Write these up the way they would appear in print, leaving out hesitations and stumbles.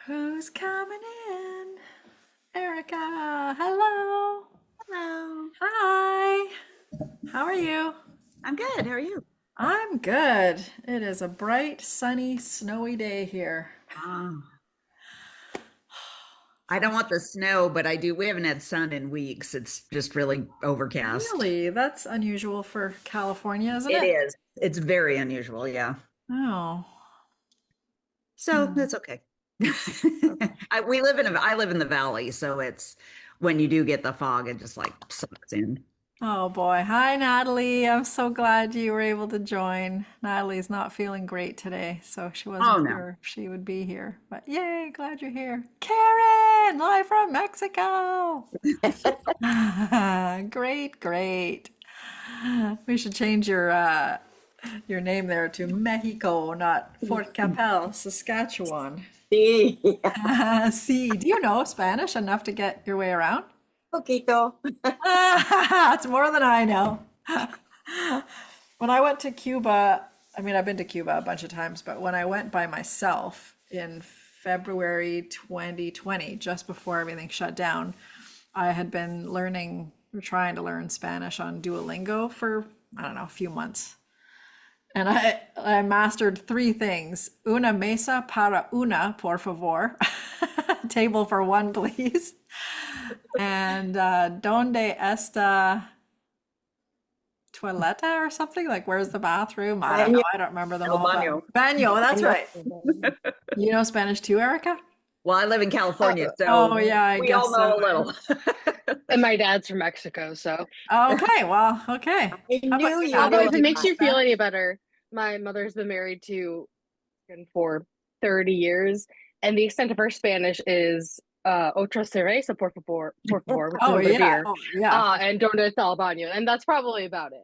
Who's coming in? Erica, hello. Hello. Hi. How are you? I'm good. How are you? I'm good. It is a bright, sunny, snowy day here. Oh, I don't want the snow, but I do. We haven't had sun in weeks. It's just really overcast. Really? That's unusual for California, isn't It it? is. It's very unusual. Yeah. Oh. So Hmm. that's okay. I live in the valley, so it's when you do get the fog, it just like sucks in. Oh boy. Hi, Natalie. I'm so glad you were able to join. Natalie's not feeling great today, so she Oh wasn't no. sure if she would be here. But yay, glad you're here. Karen, live from Mexico. Great, great. We should change your name there to Mexico, not Fort Capel, Saskatchewan. Sí, See, do you know Spanish enough to get your way around? poquito. It's more than I know. When I went to Cuba, I mean, I've been to Cuba a bunch of times, but when I went by myself in February 2020, just before everything shut down, I had been learning, trying to learn Spanish on Duolingo for, I don't know, a few months. And I mastered three things. Una mesa para una, por favor. Table for one, please. And donde está toileta or something? Like, where's the bathroom? I don't know. Baño, I don't remember them El all, but baño. baño, that's baño. right. You know Spanish too, Erica? Well, I live in California, Oh, so yeah, I we all guess so. know a little. And my dad's from Mexico, so. Okay, well, okay. I How about knew you, you Although Natalie? would if Do it you makes know not. you feel Spanish? any better, my mother's been married to him for 30 years, and the extent of her Spanish is otra cerveza, por favor, which is Oh, another yeah. beer, Oh, yeah, for and donde está el baño, and that's probably about it.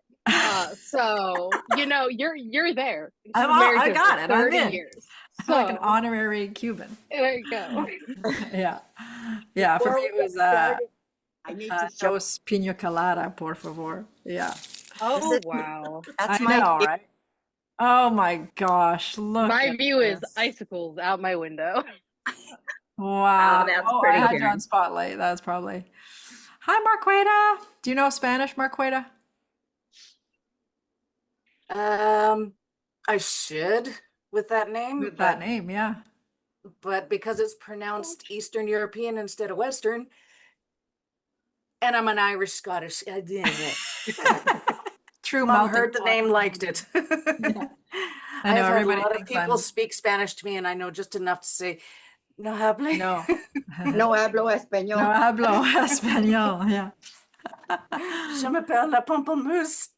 So you're there. She's been married I to him for got it. I'm 30 in. years. I'm like an So honorary Cuban. there you go. Yeah. Yeah, for me Before it we was get started, I need to show. dos piña colada, por favor. Yeah. This Oh is, wow. that's I my know, favorite. right? Oh my gosh, look My at view is this. icicles out my window. Wow, Wow. that's Oh, I pretty, had you on Karen. spotlight. That's probably. Hi, Marqueta. Do you know Spanish, Marqueta? Um, I should with that name, With that but name, yeah. because it's pronounced Eastern European instead of Western, and I'm an Irish Scottish. True Mom melting heard the pot. name, liked it. Yeah. I know I've had a everybody lot of thinks people I'm speak Spanish to me, and I know just enough to say no hable. no. No hablo No español. hablo español. Yeah. Je m'appelle la pamplemousse.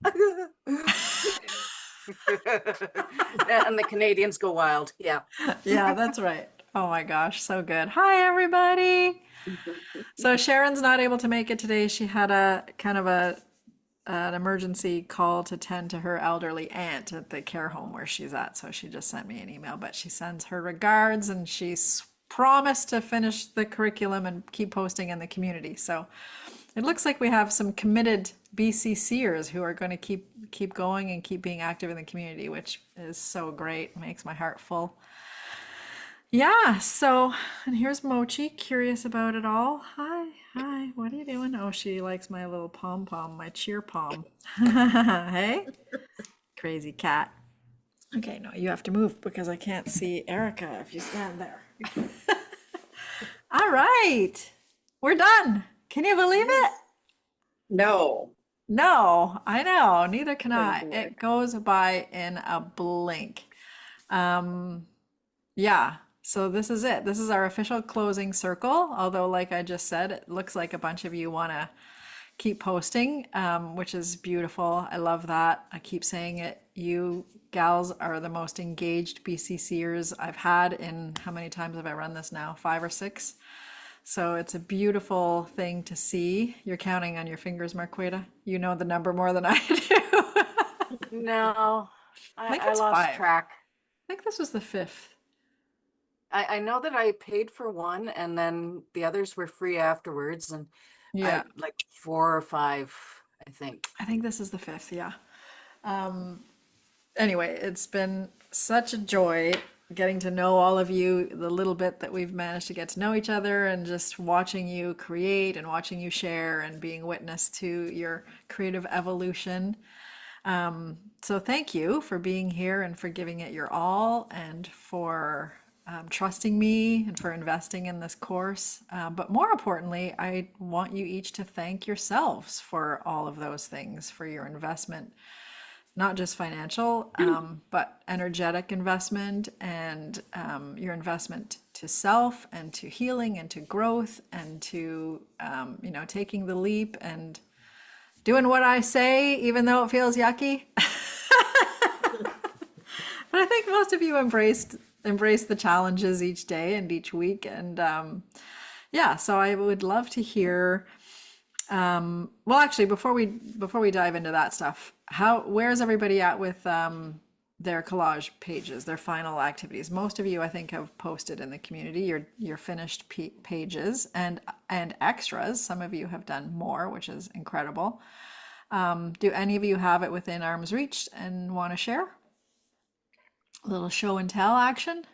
And the Canadians go wild. Yeah. Yeah, that's right. Oh my gosh, so good. Hi, everybody. So Sharon's not able to make it today. She had a kind of an emergency call to tend to her elderly aunt at the care home where she's at. So she just sent me an email, but she sends her regards and she's promised to finish the curriculum and keep posting in the community. So it looks like we have some committed BCCers who are going to keep going and keep being active in the community, which is so great. Makes my heart full. Yeah, so, and here's Mochi, curious about it all. Hi, hi, what are you doing? Oh, she likes my little pom pom, my cheer pom. Hey, crazy cat. Okay, no, you have to move because I can't see Erica if you stand there. All right, we're done. Can you believe it? No. No, I know, neither can Crazy I. work. It goes by in a blink. Um, Yeah, so this is it. This is our official closing circle. Although, like I just said, it looks like a bunch of you want to keep posting, which is beautiful. I love that. I keep saying it. You gals are the most engaged BCCers I've had in how many times have I run this now? Five or six. So it's a beautiful thing to see. You're counting on your fingers, Marqueta. You know the number more than I do. No, I think I it's lost five. track. I think this was the fifth. I know that I paid for one and then the others were free afterwards, and Yeah, I like four or five, I think. I think this is the fifth. Yeah. Um, anyway, it's been such a joy getting to know all of you, the little bit that we've managed to get to know each other, and just watching you create and watching you share and being witness to your creative evolution. So thank you for being here and for giving it your all and for trusting me and for investing in this course. But more importantly, I want you each to thank yourselves for all of those things, for your investment, not just financial, but energetic investment and your investment to self and to healing and to growth and to, taking the leap and doing what I say, even though it feels yucky. But I think most of you embraced the challenges each day and each week. And so I would love to hear. Well, actually, before we dive into that stuff, where's everybody at with their collage pages, their final activities? Most of you, I think, have posted in the community your finished pages and extras. Some of you have done more, which is incredible. Do any of you have it within arm's reach and want to share? A little show and tell action.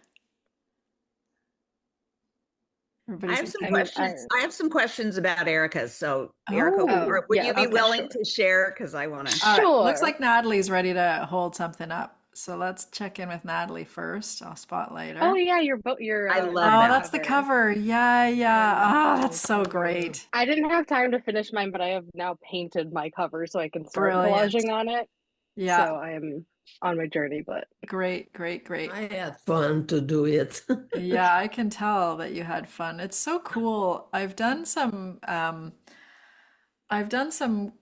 I have some I mean, questions. I have some questions about Erica's. So, Erica, Oh, would yeah, you be okay, willing sure. to share? Because I want to. all right. Looks Sure. like Natalie's ready to hold something up. So let's check in with Natalie first. I'll spotlight her. Oh yeah, your I love Oh, that. that's the cover. Yeah, yeah. Oh, that's so great. I didn't have time to finish mine, but I have now painted my cover so I can start Brilliant. collaging on it. Yeah, So I am on my journey, but great, great, great. I had fun to do it. Yeah, I can tell that you had fun. It's so cool. I've done some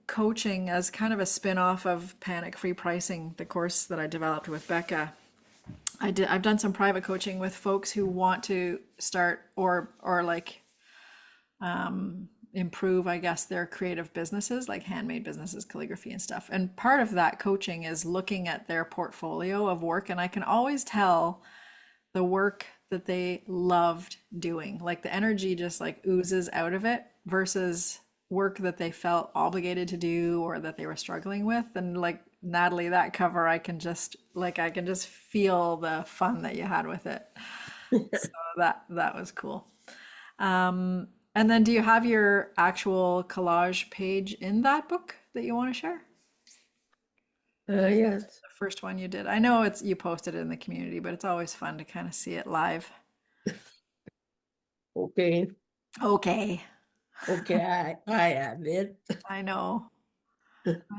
coaching as kind of a spin-off of Panic-Free Pricing, the course that I developed with Becca. I've done some private coaching with folks who want to start or like improve, I guess, their creative businesses, like handmade businesses, calligraphy and stuff. And part of that coaching is looking at their portfolio of work, and I can always tell the work that they loved doing. Like the energy just like oozes out of it versus work that they felt obligated to do or that they were struggling with. And like Natalie, that cover, I can just feel the fun that you had with it. So that was cool. And then do you have your actual collage page in that book that you want to share? Yes. The first one you did. I know you posted it in the community, but it's always fun to kind of see it live. Okay. Okay. Okay, I have it. I know.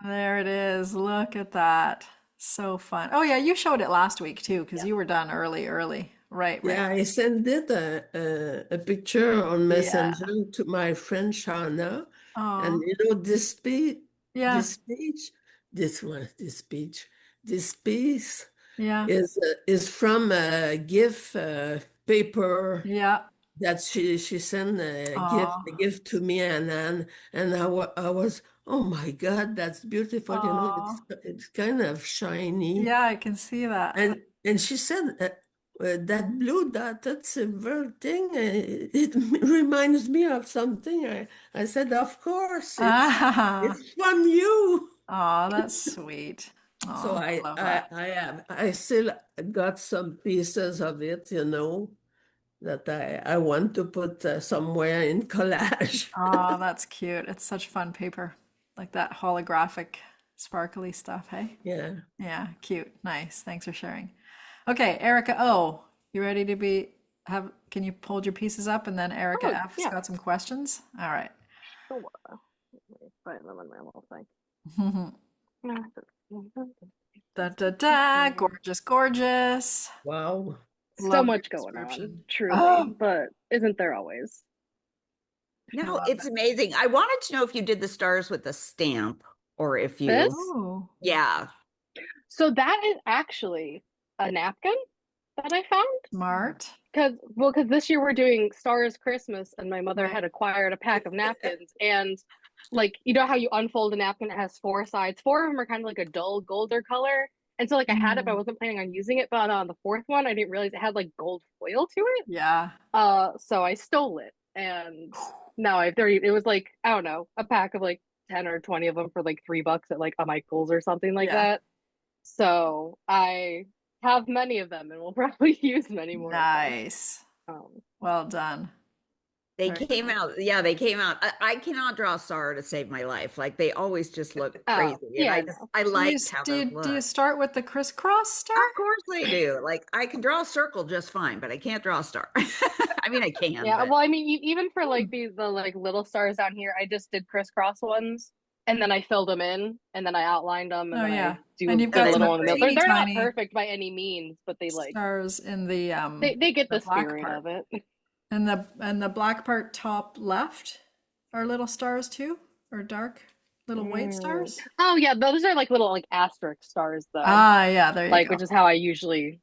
There it is. Look at that. So fun. Oh yeah, you showed it last week too, because you were done early. Right. Yeah, I sent it a picture on Yeah. Messenger to my friend Shauna. And Oh, this page, yeah. this piece Yeah. is from a gift paper Yeah. that she sent a Oh, gift to me and I was, oh my God, that's beautiful. oh. It's kind of shiny. Yeah, I can see that. And she said that blue dotted silver thing, it reminds me of something. I said, of course, Ah, it's from you. oh, that's sweet. So Oh, I love that. I still got some pieces of it, that I want to put somewhere in collage. Oh, that's cute. It's such fun paper, like that holographic, sparkly stuff. Hey, Yeah. yeah, cute, nice. Thanks for sharing. Okay, Erica O, you ready to can you hold your pieces up and then Erica Oh, F's yeah. got some questions? All right. sure. Let me find them on my little thing. Da da da, gorgeous, gorgeous. Wow. So Love much your going on, description. truly, Oh, but isn't there always? I No, love it's it. amazing. I wanted to know if you did the stars with a stamp or if you, This? Oh, yeah. So that is actually a napkin that I found. smart. Because this year we're doing Stars Christmas, and my mother Right. had acquired a pack of napkins, and like you know how you unfold a napkin, it has four sides. Four of them are kind of like a dull golder color, and so like I had it, but I wasn't planning on using it. But on the fourth one, I didn't realize it had like gold foil to it. Yeah. So I stole it, and now I have 30. It was like I don't know, a pack of like 10 or 20 of them for like $3 at like a Michael's or something like Yeah. that. So I have many of them and will probably use many more of them. Nice. Well done. They Very came out. Yeah, they came out. I cannot draw a star to save my life. Like they always just look Oh, crazy. yeah, And I Do you, liked how do, those you, do you look. start with the crisscross star? Of course they do. Like I can draw a circle just fine, but I can't draw a star. I mean, I can, Yeah, but well, I mean, even for Hmm. like the like little stars down here, I just did crisscross ones, and then I filled them in, and then I outlined them, and Oh then yeah. I And do you've did a got that's some little one in the middle. great. teeny They're not tiny perfect by any means, but they like stars in the they get the black spirit part. of it. And the black part top left are little stars too, or dark little white Mm. stars. Oh yeah, those are like little like asterisk stars though, Ah, yeah, there you like go. which is how I usually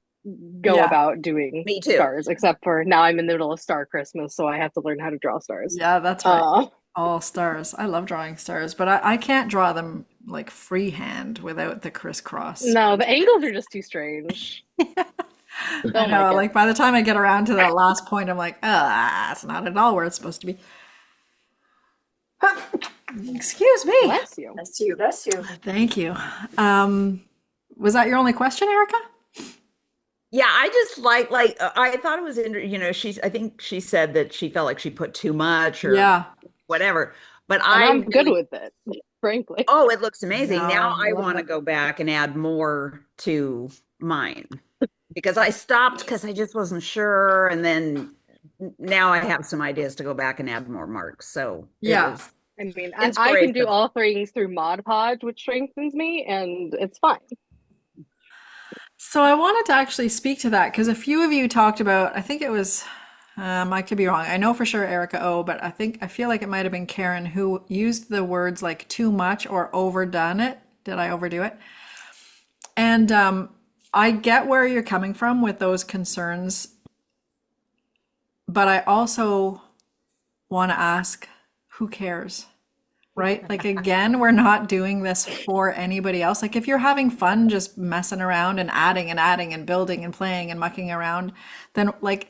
go Yeah, about doing Me too. stars. Except for now I'm in the middle of Star Christmas, so I have to learn how to draw stars. yeah, that's right. Uh, All stars. I love drawing stars, but I can't draw them like freehand without the crisscross. no, the angles are just too strange. I Don't know, like it. like by the time I get around to that last point, I'm like, ah, it's not at all where it's supposed to be. Excuse me. Bless you. Bless you. Bless you. Thank you. Was that your only question, Erica? Yeah, I just like I thought it was I think she said that she felt like she put too much or Yeah. whatever. But And I I'm good really, with it, frankly. oh, it looks amazing. No, Now I I love want to it. go back and add more to mine because I stopped because I just wasn't sure. And then now I have some ideas to go back and add more marks. So it Yeah. was I mean, I can do inspirational. all things through Mod Podge, which strengthens me, and it's fine. So I wanted to actually speak to that because a few of you talked about, I think it was, I could be wrong. I know for sure Erica O, but I feel like it might have been Karen who used the words like too much or overdone it. Did I overdo it? And I get where you're coming from with those concerns, but I also want to ask, who cares? Right? Like, again, we're not doing this for anybody else. Like, if you're having fun just messing around and adding and building and playing and mucking around, then like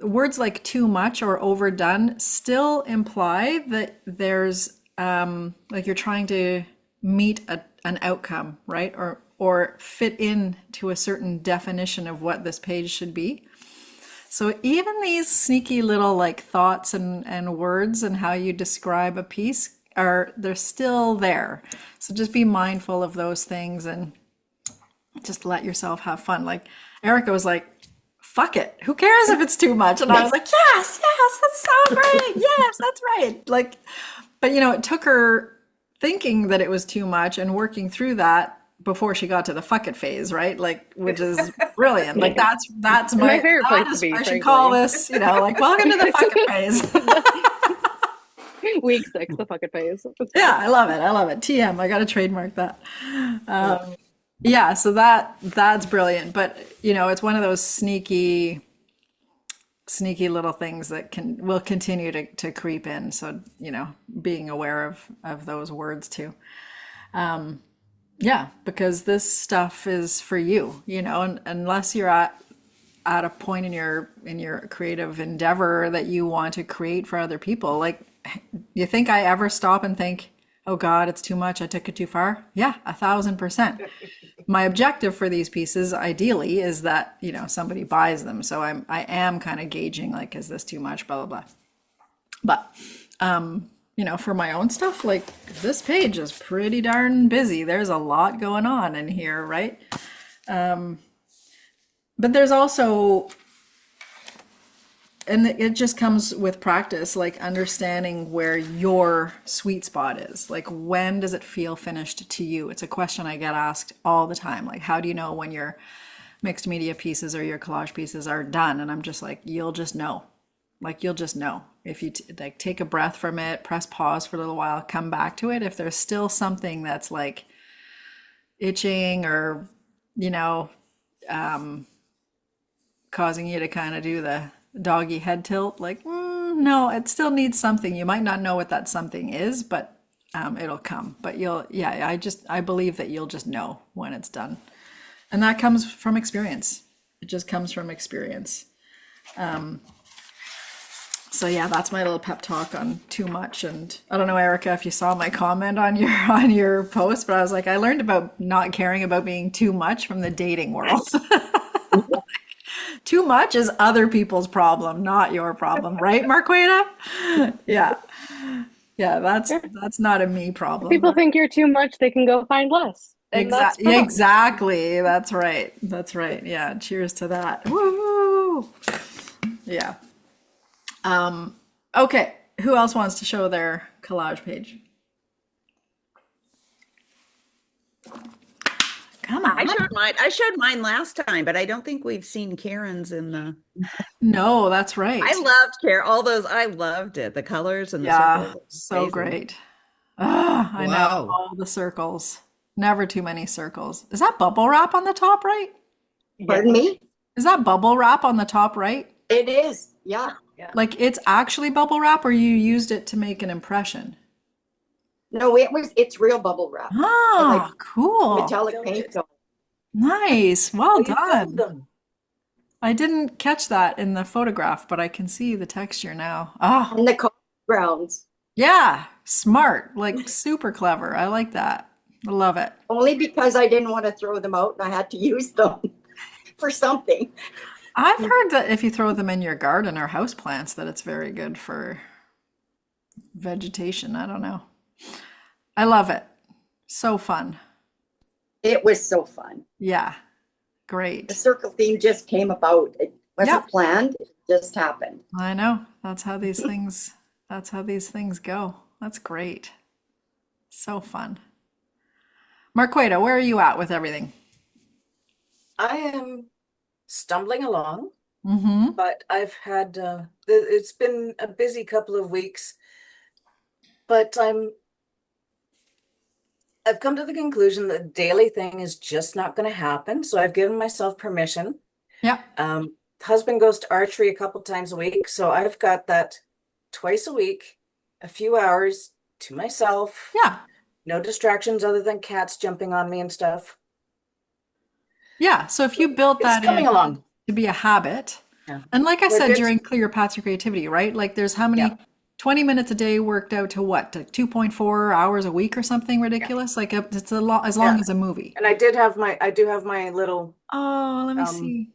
words like too much or overdone still imply that there's like you're trying to meet an outcome, right? Or fit in to a certain definition of what this page should be. So even these sneaky little like thoughts and words and how you describe a piece they're still there. So just be mindful of those things and just let yourself have fun. Like Erica was like, fuck it. Who cares if it's too much? And I was like, yes, that's so great. Yes, that's right. Like, but it took her thinking that it was too much and working through that before she got to the fuck it phase, right? Like, which is brilliant. Like that's My favorite place to be, I should frankly. call this, like welcome to the fuck it phase. Week 6, the fucking phase. Yeah, I love it. TM, I got to trademark that. Yeah, so that's brilliant. But it's one of those sneaky little things that will continue to creep in. So being aware of those words too. Yeah, because this stuff is for you. And unless you're at a point in your creative endeavor that you want to create for other people, like. You think I ever stop and think, oh God, it's too much, I took it too far? Yeah, 1,000%. My objective for these pieces, ideally, is that, somebody buys them. So I am kind of gauging, like, is this too much, blah, blah, blah. But, for my own stuff, like, this page is pretty darn busy. There's a lot going on in here, right? But there's also... And it just comes with practice, like understanding where your sweet spot is. Like, when does it feel finished to you? It's a question I get asked all the time. Like, how do you know when your mixed media pieces or your collage pieces are done? And I'm just like, you'll just know. Like, you'll just know. If you like take a breath from it, press pause for a little while, come back to it. If there's still something that's like itching or, causing you to kind of do the doggy head tilt, like no, it still needs something. You might not know what that something is, but it'll come. But I believe that you'll just know when it's done, and that comes from experience. It just comes from experience. So yeah, that's my little pep talk on too much. And I don't know, Erica, if you saw my comment on your post, but I was like, I learned about not caring about being too much from the dating world. Too much is other people's problem, not your problem, right, Marqueta? Yeah. Yeah, Yeah. that's not a me If problem. people think you're too much, they can go find less. And that's Exactly. fine. Exactly. That's right. That's right. Yeah. Cheers to that. Woo! Yeah. Okay. Who else wants to show their collage page? Come on. I showed mine last time, but I don't think we've seen Karen's in the. No, that's right. I loved Karen. All those. I loved it. The colors and the Yeah, circles. so Amazing. great. Ah, I know Wow. all the circles. Never too many circles. Is that bubble wrap on the top right? Pardon me? Is that bubble wrap on the top right? It is. Yeah. Yeah. Like it's actually bubble wrap or you used it to make an impression? No, it's real bubble wrap. Ah, cool. Metallic paint though. Nice. Well You filled done. them. I didn't catch that in the photograph, but I can see the texture now. Ah, And the color grounds. yeah. Smart. Like super clever. I like that. I love it. Only because I didn't want to throw them out and I had to use them for something. I've heard that if you throw them in your garden or house plants, that it's very good for vegetation. I don't know. I love it. So fun. It was so fun. Yeah. The Great. circle theme just came about. It wasn't Yep. planned. It just happened. I know. That's how these things go. That's great. So fun. Marqueta, where are you at with everything? I am stumbling along, Mm-hmm. but I've had it's been a busy couple of weeks, but I've come to the conclusion that the daily thing is just not going to happen. So I've given myself permission. Yeah. Husband goes to archery a couple times a week, so I've got that twice a week, a few hours to myself. Yeah. No distractions other than cats jumping on me and stuff. Yeah. So if you built It's that coming in along. to be a habit, Yeah. and like I We're said, good. during Clear Your Path to Creativity, right? Like there's how many Yeah. 20 minutes a day worked out to what? To 2.4 hours a week or something ridiculous? Like it's a lot as long Yeah. as a movie. And I do have my little Oh, let me um see.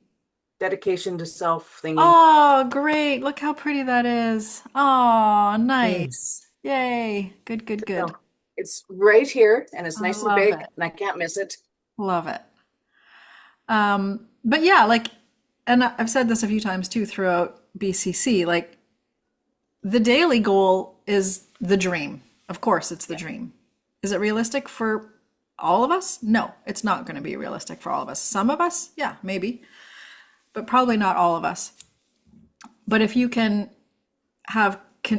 dedication to self thingy. Oh, great. Look how pretty that is. Oh, nice. Yay. Good, good, good. So it's right here and it's I nice and love big it. and I can't miss it. Love it. But yeah, like, and I've said this a few times too throughout BCC, like the daily goal is the dream. Of course, it's the dream. Is it realistic for all of us? No, it's not going to be realistic for all of us. Some of us, yeah, maybe, but probably not all of us. But if you can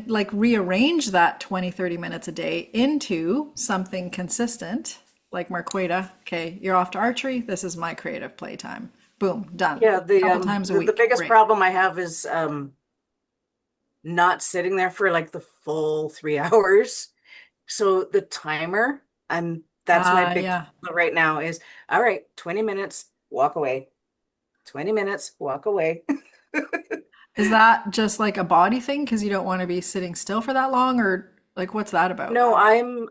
like rearrange that 20, 30 minutes a day into something consistent, like Marqueta, okay, you're off to archery. This is my creative playtime. Boom, done. Yeah, Couple times a the week. biggest Great. problem I have is not sitting there for like the full 3 hours. So the timer, that's my big Yeah. deal right now is all right, 20 minutes, walk away. 20 minutes, walk away. Is that just like a body thing because you don't want to be sitting still for that long, or like what's that about? No, I'm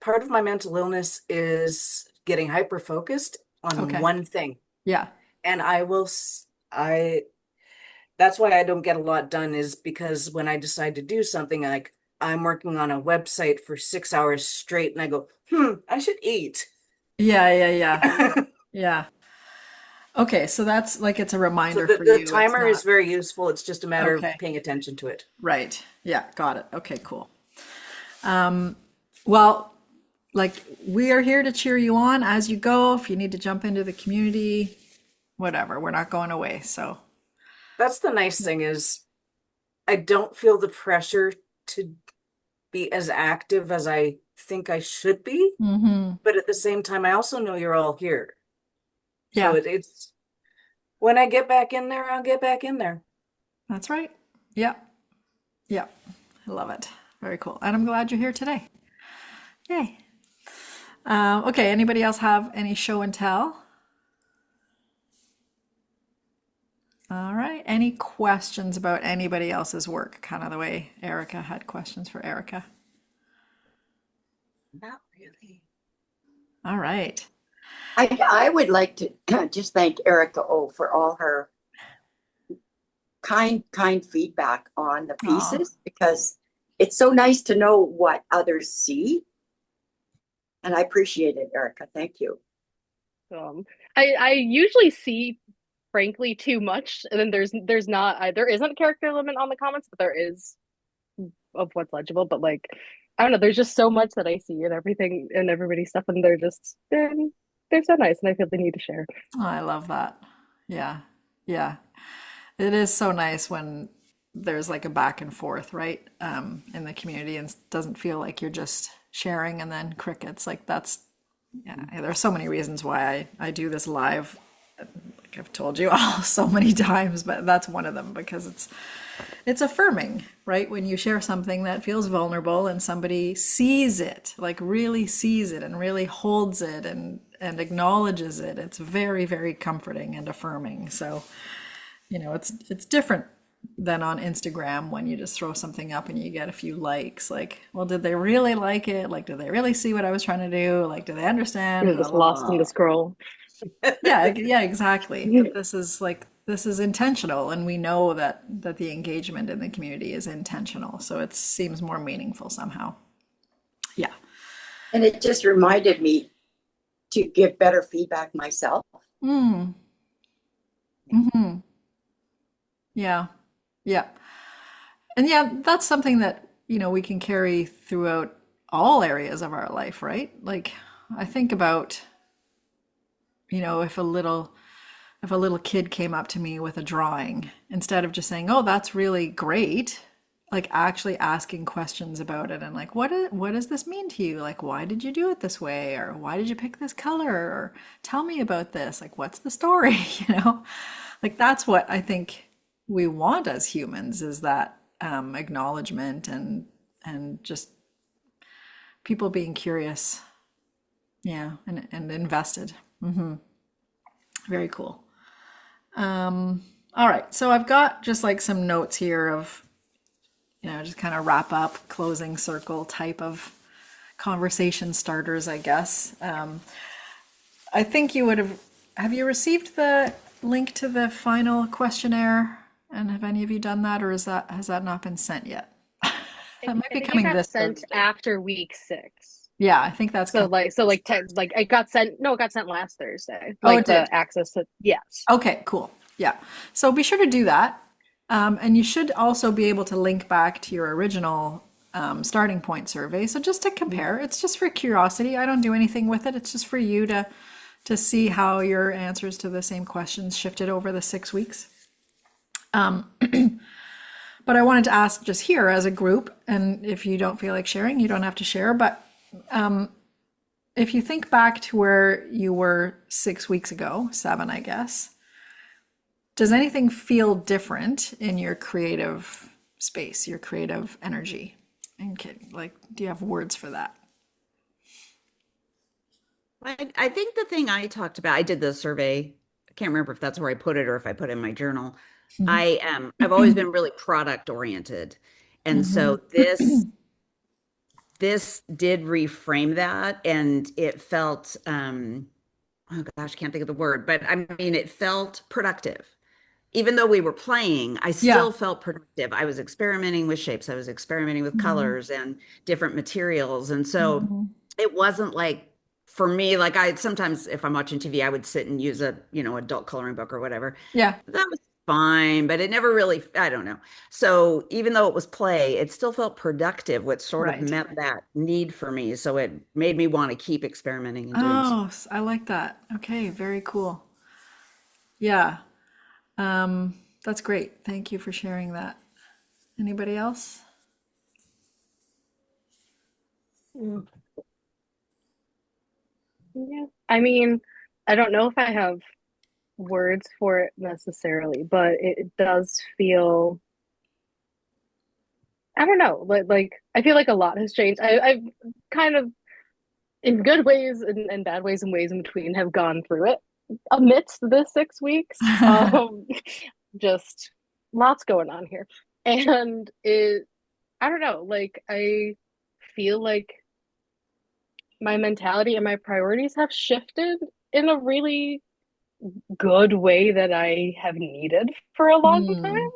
part of my mental illness is getting hyper focused on Okay. one thing. Yeah. And I that's why I don't get a lot done is because when I decide to do something like I'm working on a website for 6 hours straight and I go, I should eat. Yeah, yeah, yeah. Yeah. Okay, so that's like it's a So reminder the for you. It's timer is not very useful. It's just a matter okay. of paying attention to it. Right. Yeah, got it. Okay, cool. Well, like we are here to cheer you on as you go. If you need to jump into the community, whatever, we're not going away. So That's the nice thing is I don't feel the pressure to be as active as I think I should be. But at the same time, I also know you're all here. yeah, So it's when I get back in there, I'll get back in there. that's right. Yeah. Yeah. I love it. Very cool. And I'm glad you're here today. Yay. Okay, anybody else have any show and tell? All right. Any questions about anybody else's work? Kind of the way Erica had questions for Erica. Not really. All right. I would like to just thank Erica O for all her kind feedback on the Aw. pieces because it's so nice to know what others see. And I appreciate it, Erica. Thank you. I usually see frankly too much, and then there's not there isn't a character limit on the comments, but there is of what's legible. But like I don't know, there's just so much that I see and everything and everybody's stuff, and they're so nice, and I feel the need to share. Oh, I love that. Yeah. Yeah. It is so nice when there's like a back and forth, right? In the community and doesn't feel like you're just sharing and then crickets. Like that's, yeah, there's so many reasons why I do this live. Like I've told you all so many times, but that's one of them because it's affirming, right? When you share something that feels vulnerable and somebody sees it, like really sees it and really holds it and acknowledges it, it's very, very comforting and affirming. So, it's different than on Instagram when you just throw something up and you get a few likes. Like, well, did they really like it? Like, did they really see what I was trying to do? Like, do they understand? You're Blah, just blah, lost in blah. the scroll. Yeah, exactly. But this is intentional, and we know that the engagement in the community is intentional. So it seems more meaningful somehow. Yeah. And it just reminded me to give better feedback myself. Mm. Hmm. Yeah. Yeah. And yeah, that's something that, we can carry throughout all areas of our life, right? Like I think about, if a little kid came up to me with a drawing, instead of just saying, "Oh, that's really great," like actually asking questions about it and like, what does this mean to you? Like, why did you do it this way? Or why did you pick this color? Or tell me about this. Like, what's the story? Like that's what I think we want as humans is that acknowledgement and just people being curious, yeah, and invested. Very cool. All right, so I've got just like some notes here of, just kind of wrap up, closing circle type of conversation starters, I guess. I think you would have you received the link to the final questionnaire? And have any of you done that, or has that not been sent yet? That might I be think it coming got this sent Thursday. after week 6. Yeah, I think that's coming. It got sent. No, it got sent last Thursday. Oh, Like it did. the access to yes. Okay, cool. Yeah. So be sure to do that. And you should also be able to link back to your original starting point survey. So just to compare, it's just for curiosity. I don't do anything with it. It's just for you to see how your answers to the same questions shifted over the 6 weeks. But I wanted to ask just here as a group, and if you don't feel like sharing, you don't have to share. But if you think back to where you were 6 weeks ago, 7, I guess, does anything feel different in your creative space, your creative energy? And like, do you have words for that? I think the thing I talked about, I did the survey. I can't remember if that's where I put it or if I put it in my journal. I've always been really product oriented. And so this did reframe that and it felt oh gosh, I can't think of the word, but I mean it felt productive. Even though we were playing, I Yeah. still felt productive. I was experimenting with shapes, I was experimenting with Mhm. colors and different materials. And so Mhm. it wasn't like for me, like I sometimes if I'm watching TV, I would sit and use a, adult coloring book or whatever. Yeah. That was fine, but it never really, I don't know. So even though it was play, it still felt productive, which sort of Right. met that need for me. So it made me want to keep experimenting and doing stuff. Oh, I like that. Okay, very cool. Yeah. That's great. Thank you for sharing that. Anybody else? Mm. Yeah. I mean, I don't know if I have words for it necessarily, but it does feel, I don't know, like I feel like a lot has changed. I've kind of, in good ways and bad ways and ways in between, have gone through it amidst the 6 weeks. Just lots going on here. And I don't know, like I feel like my mentality and my priorities have shifted in a really good way that I have needed for a long time.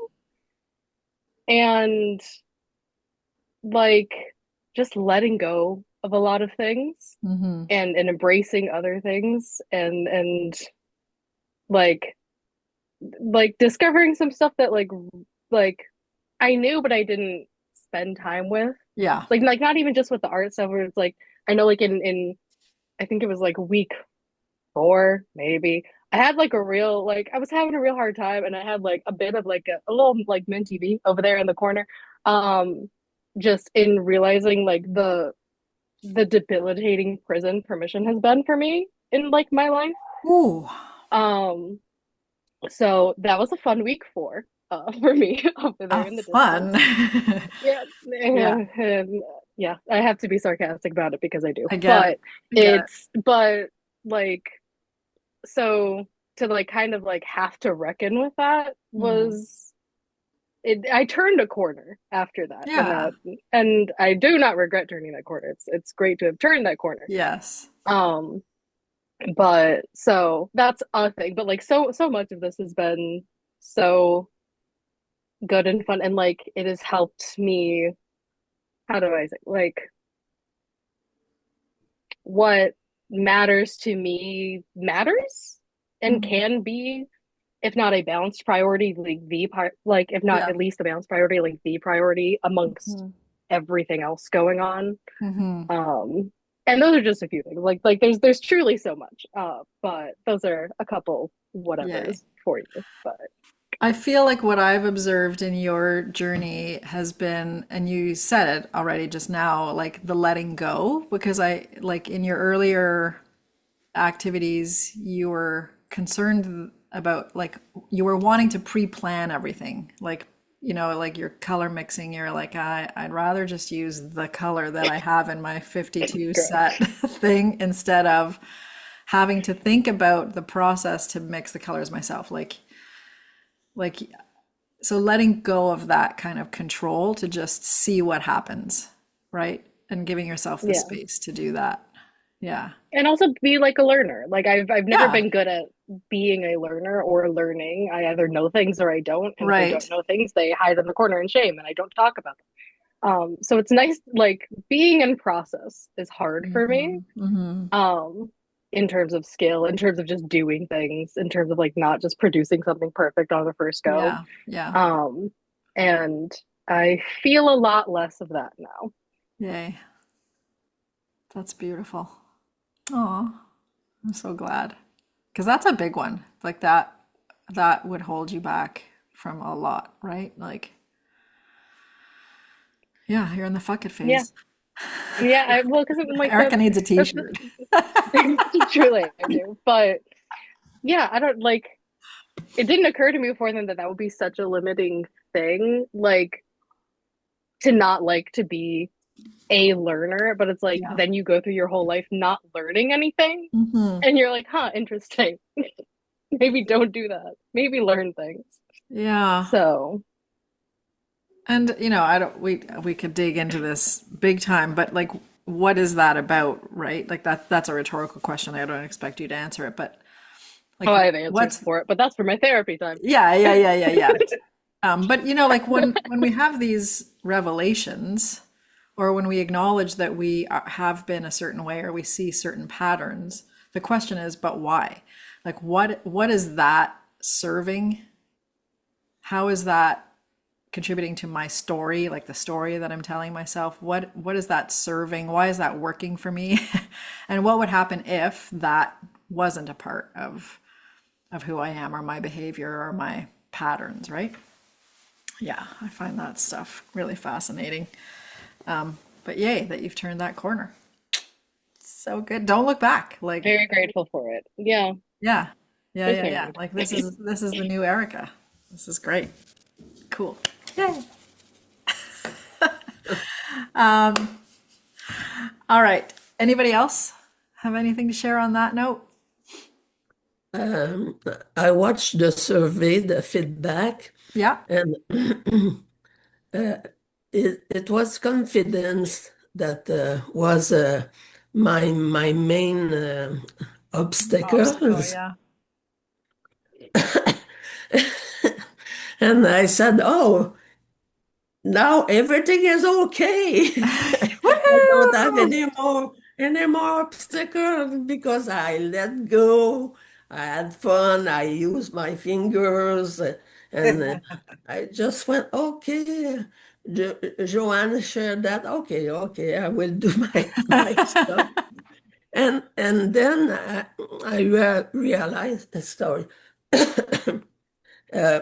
And like just letting go of a lot of things Mm-hmm. and embracing other things and like discovering some stuff that like I knew but I didn't spend time with. Yeah. Like not even just with the art stuff where it's like I know like in I think it was like week 4 maybe I had like a real like I was having a real hard time and I had like a bit of like a little like mint TV over there in the corner. Um just in realizing like the debilitating prison permission has been for me in like my life. Ooh. Um so that was a fun week for me over there in the Fun. distance. Yeah, Yeah, and yeah, I have to be sarcastic about it because I do. I get it. But I get it. but like so to like kind of like have to reckon with that Mm. was it I turned a corner after that Yeah. and I do not regret turning that corner. It's great to have turned that corner. Yes. Um but so that's a thing. But like so much of this has been so good and fun and like it has helped me how do I say like what matters to me matters and Mhm. can be if not a balanced priority like the part like if not Yeah. at least a balanced priority like the priority amongst Mhm. everything else going on. Mhm. And those are just a few things like there's truly so much but those are a couple Yay. whatevers for you but I feel like what I've observed in your journey has been, and you said it already just now, like the letting go, because I like in your earlier activities, you were concerned about like you were wanting to pre-plan everything. Like, like your color mixing, you're like, I'd rather just use the color that I have in my 52 girl. set thing instead of having to think about the process to mix the colors myself. Like so letting go of that kind of control to just see what happens, right? And giving yourself the Yeah, space to do that. Yeah. and also be like a learner. Like I've never Yeah. been good at being a learner or learning. I either know things or I don't, and if I don't Right. know things, they hide in the corner in shame, and I don't talk about them. So it's nice. Like being in process is hard for me. Hmm. Hmm. Um, in terms of skill, in terms of just doing things, in terms of like not just producing something perfect on the first go. Yeah. Yeah. Um, and I feel a lot less of that now. Yay. That's beautiful. Oh, I'm so glad. Because that's a big one. Like that would hold you back from a lot, right? Like, yeah, you're in the fuck it Yeah, phase. yeah. Well, because like Erica needs a that's t-shirt. truly I do, but yeah, I don't like. It didn't occur to me before then that that would be such a limiting thing, like to not like to be a learner. But it's like Yeah. then you go through your whole life not learning anything, Hmm. and you're like, huh, interesting. Maybe don't do that. Maybe learn things. Yeah. So And I don't we could dig into this big time, but like what is that about, right? Like that's a rhetorical question. I don't expect you to answer it, but like oh, I have answers what's for it, but that's for my therapy time. yeah, yeah, yeah, yeah, yeah. But like when we have these revelations, or when we acknowledge that we have been a certain way, or we see certain patterns, the question is, but why? Like what is that serving? How is that contributing to my story, like the story that I'm telling myself? What is that serving? Why is that working for me? And what would happen if that wasn't a part of who I am, or my behavior, or my patterns, right? Yeah, I find that stuff really fascinating. But yay that you've turned that corner. So good. Don't look back. Like, Very grateful for it. Yeah, yeah, yeah, it's yeah, very yeah. good. Like this is the new Erica. This is great. Cool. Yay. All right. Anybody else have anything to share on that note? Um, I watched the survey, the feedback, Yeah. and it was confidence that was my main Obstacle, obstacles. yeah. And I said, "Oh, now everything is okay. I don't have Woohoo! any more obstacles because I let go. I had fun. I used my fingers, and I just went, okay. Joanne shared that. Okay, okay, I will do my stuff. And then I realized, sorry, uh,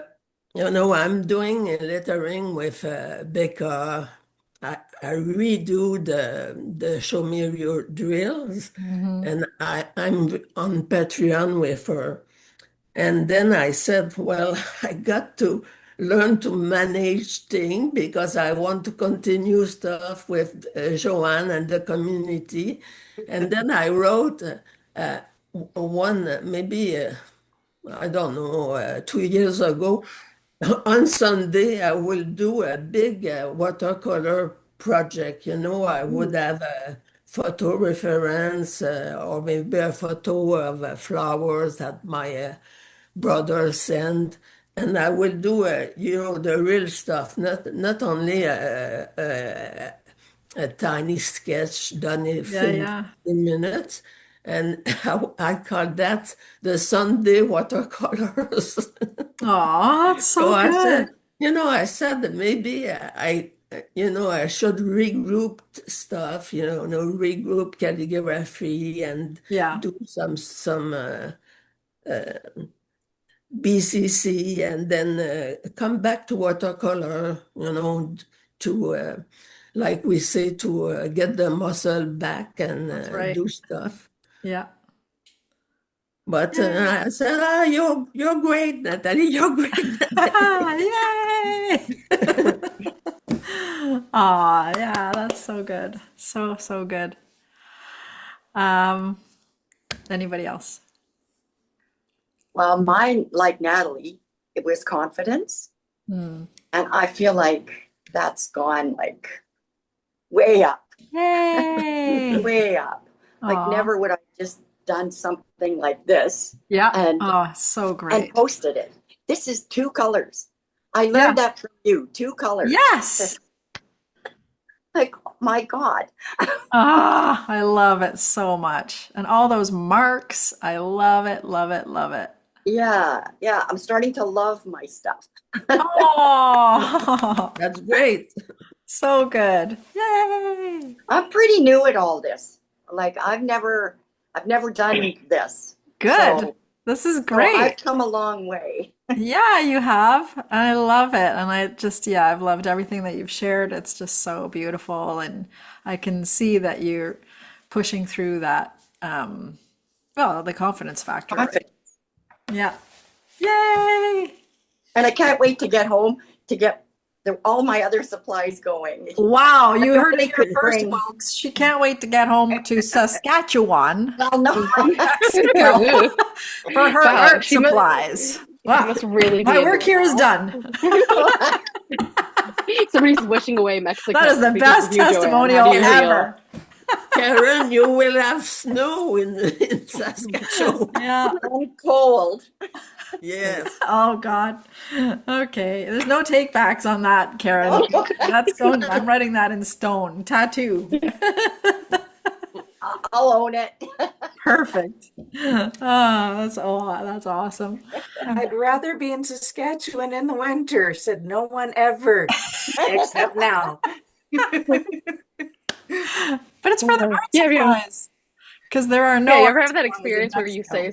I'm doing a lettering with Becca. I redo the show me your drills, Hmm. and I'm on Patreon with her. And then I said, well, I got to learn to manage things because I want to continue stuff with Joanne and the community. And then I wrote one, maybe, I don't know, 2 years ago, on Sunday, I will do a big watercolor project. I would Mm. have a photo reference or maybe a photo of flowers that my brother sent. And I will do, the real stuff, not only a tiny sketch done in Yeah, 15 yeah. minutes. And I call that the Sunday watercolors. Oh, that's So so I good. said, that maybe I should regroup stuff, regroup calligraphy and Yeah, do some BCC and then come back to watercolor, to like we say, to get the muscle back and that's right. do stuff. Yeah. But Yay! I said, you're great, Natalie. You're great, Natalie. Yay! Aw, yeah, that's so good. So, so good. Um, Anybody else? Well, mine, like Natalie, it was confidence. Hmm. And I feel like that's gone like way up, Yay! way up. Like Aw, never would I just done something like this yeah. and Oh, so great. posted it. This is two colors. I Yeah. learned that from you, two colors. Yes. Like, oh my God. Ah, I love it so much. And all those marks, I love it, love it, love it. Yeah, yeah. I'm starting to love my stuff. Oh, That's great. so good. Yay! I'm pretty new at all this. Like I've never done this. Good. So This is I've great. come a long way. Yeah, you have. I love it. And yeah, I've loved everything that you've shared. It's just so beautiful. And I can see that you're pushing through that, well, the confidence factor, right? Confident. Yeah. Yay! And I can't wait to get home to get all my other supplies going. Wow, you heard it Nobody here could first, bring. folks. She can't wait to get home to Saskatchewan Well, no. from Mexico for her Wow, art supplies. she Wow, must really my be into work it here is now. done. Somebody's wishing away Mexico That is the because of best you, Joanne. How testimonial do you feel? ever. Karen, you will have snow in Saskatchewan. Yeah. I'm cold. Yes. Oh God. Okay. There's no take backs on that, Karen. That's going, I'm writing that in stone. Tattoo. I'll own it. Perfect. That's awesome. I'd rather be in Saskatchewan in the winter, said no one ever, except now. But it's for the art Yeah, supplies. Because there are yeah, no you art ever have that supplies in experience where you Mexico. say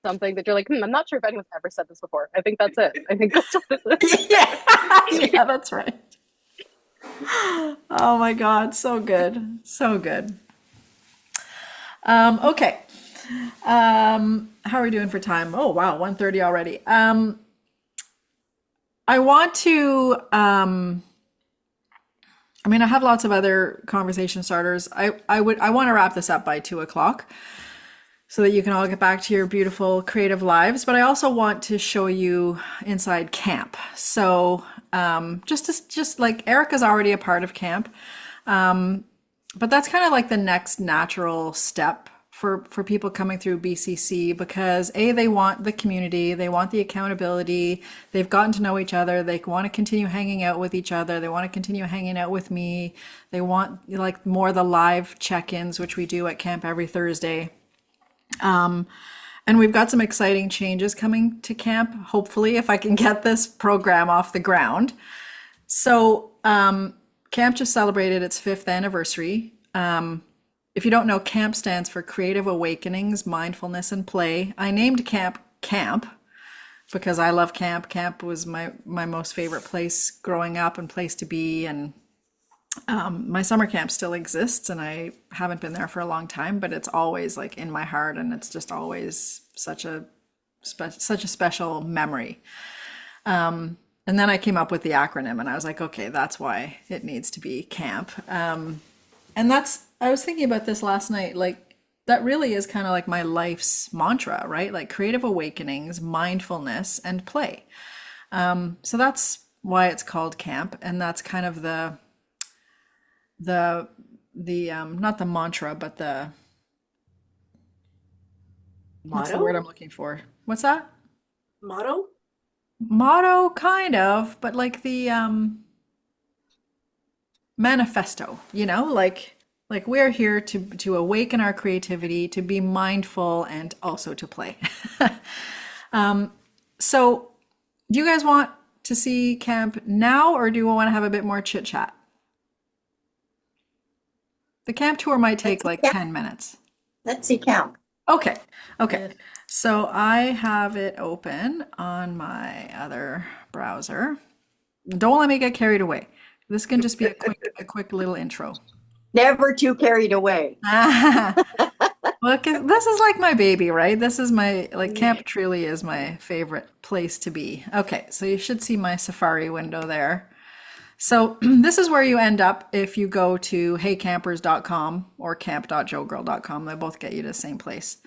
something that you're like, I'm not sure if anyone's ever said this before. I think that's it. I think that's what this is. Yeah, yeah, that's right. Oh my God, so good. So good. Okay. How are we doing for time? Oh wow, 1:30 already. I want to I have lots of other conversation starters. I want to wrap this up by 2 o'clock so that you can all get back to your beautiful creative lives. But I also want to show you inside camp. So just like Erica's already a part of camp, but that's kind of like the next natural step for people coming through BCC because they want the community, they want the accountability, they've gotten to know each other, they want to continue hanging out with each other, they want to continue hanging out with me, they want like more the live check-ins, which we do at camp every Thursday. And we've got some exciting changes coming to camp, hopefully, if I can get this program off the ground. So camp just celebrated its 5th anniversary. If you don't know, CAMP stands for Creative Awakenings, Mindfulness and Play. I named camp Camp because I love camp. Camp was my most favorite place growing up and place to be. And my summer camp still exists and I haven't been there for a long time, but it's always like in my heart and it's just always such a special memory. And then I came up with the acronym and I was like, okay, that's why it needs to be CAMP. And I was thinking about this last night, like that really is kind of like my life's mantra, right? Like creative awakenings, mindfulness, and play. So that's why it's called camp. And that's kind of the not the mantra, but what's the word I'm looking for? What's that? Motto? Motto, kind of, but like the manifesto, like we're here to awaken our creativity, to be mindful, and also to play. So do you guys want to see camp now, or do you want to have a bit more chit chat? The camp tour might take like 10 minutes. Let's see camp. Okay. So I have it open on my other browser. Don't let me get carried away. This can just be a quick little intro. Never too carried away. Look, this is like my baby, right? This is camp truly is my favorite place to be. Okay, so you should see my Safari window there. So this is where you end up if you go to heycampers.com or camp.joegirl.com. They both get you to the same place.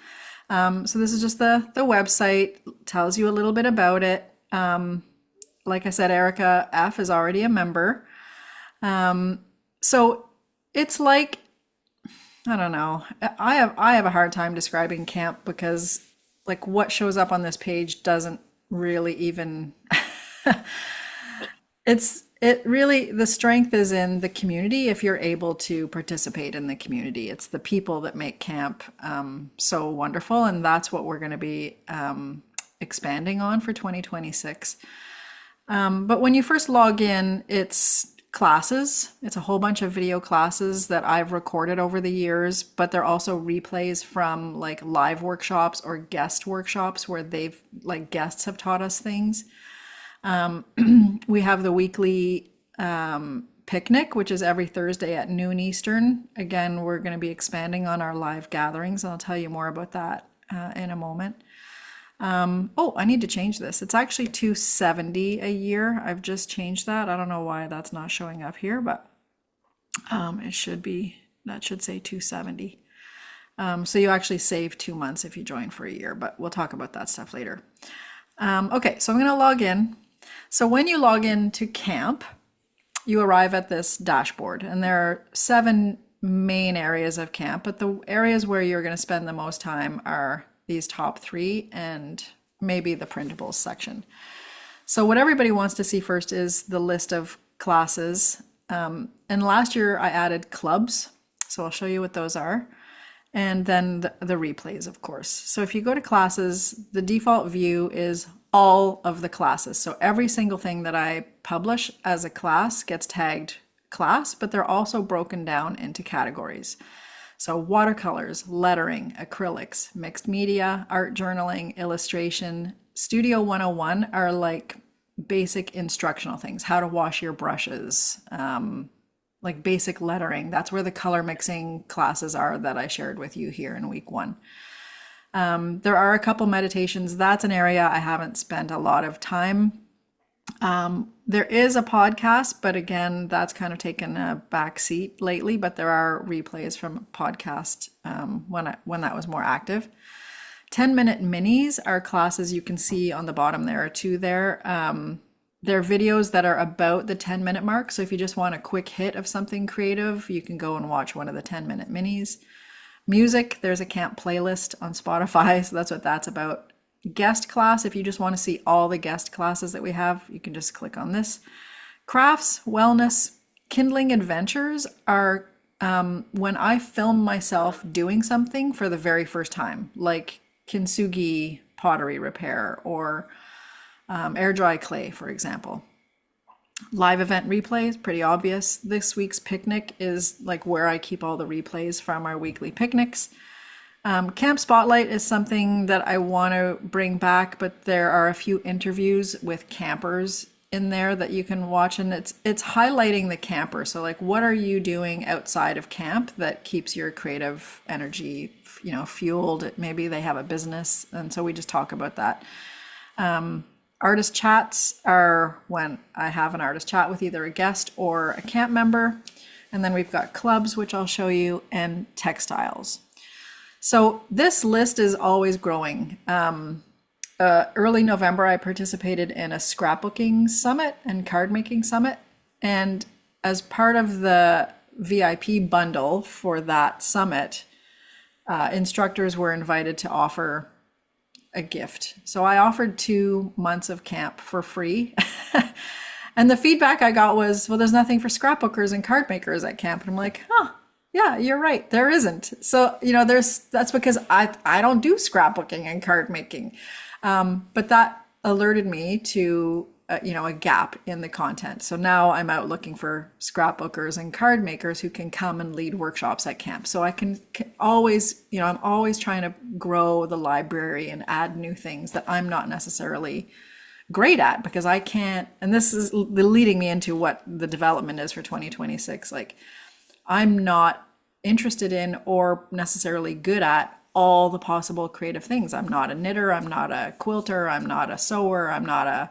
So this is just the website, tells you a little bit about it. Like I said, Erica F is already a member. So it's like, I don't know. I have a hard time describing camp because like what shows up on this page doesn't really even the strength is in the community if you're able to participate in the community. It's the people that make camp so wonderful, and that's what we're going to be expanding on for 2026. But when you first log in, it's classes. It's a whole bunch of video classes that I've recorded over the years, but they're also replays from like live workshops or guest workshops where guests have taught us things. We have the weekly picnic, which is every Thursday at noon Eastern. Again, we're going to be expanding on our live gatherings. I'll tell you more about that in a moment. I need to change this. It's actually $270 a year. I've just changed that. I don't know why that's not showing up here, but that should say $270. So you actually save 2 months if you join for a year, but we'll talk about that stuff later. Okay, so I'm going to log in. So when you log into camp, you arrive at this dashboard, and there are 7 main areas of camp, but the areas where you're going to spend the most time are these top 3 and maybe the printables section. So what everybody wants to see first is the list of classes. And last year I added clubs, so I'll show you what those are. And then the replays, of course. So if you go to classes, the default view is all of the classes. So every single thing that I publish as a class gets tagged class, but they're also broken down into categories. So watercolors, lettering, acrylics, mixed media, art journaling, illustration, Studio 101 are like basic instructional things, how to wash your brushes, like basic lettering. That's where the color mixing classes are that I shared with you here in week 1. There are a couple meditations. That's an area I haven't spent a lot of time. There is a podcast, but again, that's kind of taken a back seat lately, but there are replays from a podcast when that was more active. 10-minute minis are classes you can see on the bottom. There are 2 there. They're videos that are about the 10-minute mark. So if you just want a quick hit of something creative, you can go and watch one of the 10-minute minis. Music, there's a camp playlist on Spotify, so that's what that's about. Guest class, if you just want to see all the guest classes that we have, you can just click on this. Crafts, wellness, kindling adventures are when I film myself doing something for the very first time, like kintsugi pottery repair or air dry clay, for example. Live event replays, pretty obvious. This week's picnic is like where I keep all the replays from our weekly picnics. Camp Spotlight is something that I want to bring back, but there are a few interviews with campers in there that you can watch, and it's highlighting the camper. So like, what are you doing outside of camp that keeps your creative energy, fueled? Maybe they have a business, and so we just talk about that. Artist chats are when I have an artist chat with either a guest or a camp member. And then we've got clubs, which I'll show you, and textiles. So this list is always growing. Early November, I participated in a scrapbooking summit and card making summit. And as part of the VIP bundle for that summit, instructors were invited to offer a gift. So I offered 2 months of camp for free. And the feedback I got was, well, there's nothing for scrapbookers and card makers at camp. And I'm like, yeah, you're right. There isn't. So, that's because I don't do scrapbooking and card making. But that alerted me to, a gap in the content. So now I'm out looking for scrapbookers and card makers who can come and lead workshops at camp. So I can always, I'm always trying to grow the library and add new things that I'm not necessarily great at, because I can't, and this is leading me into what the development is for 2026. Like, I'm not interested in or necessarily good at all the possible creative things. I'm not a knitter, I'm not a quilter, I'm not a sewer, I'm not a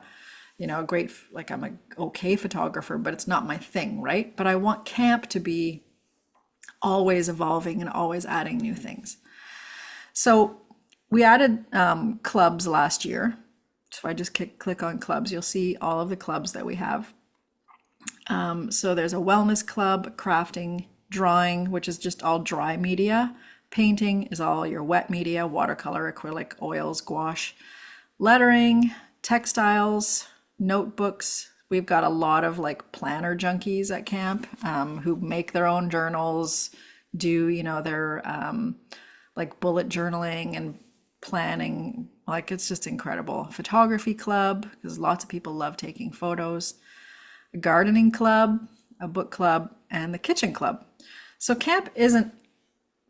great, like, I'm an okay photographer, but it's not my thing, right? But I want camp to be always evolving and always adding new things. So we added clubs last year. So if I just click on clubs, you'll see all of the clubs that we have. So there's a wellness club, crafting, drawing, which is just all dry media. Painting is all your wet media, watercolor, acrylic, oils, gouache. Lettering, textiles, notebooks. We've got a lot of like planner junkies at camp who make their own journals, do, their like bullet journaling and planning. Like, it's just incredible. Photography club, because lots of people love taking photos. A gardening club, a book club, and the kitchen club. So camp isn't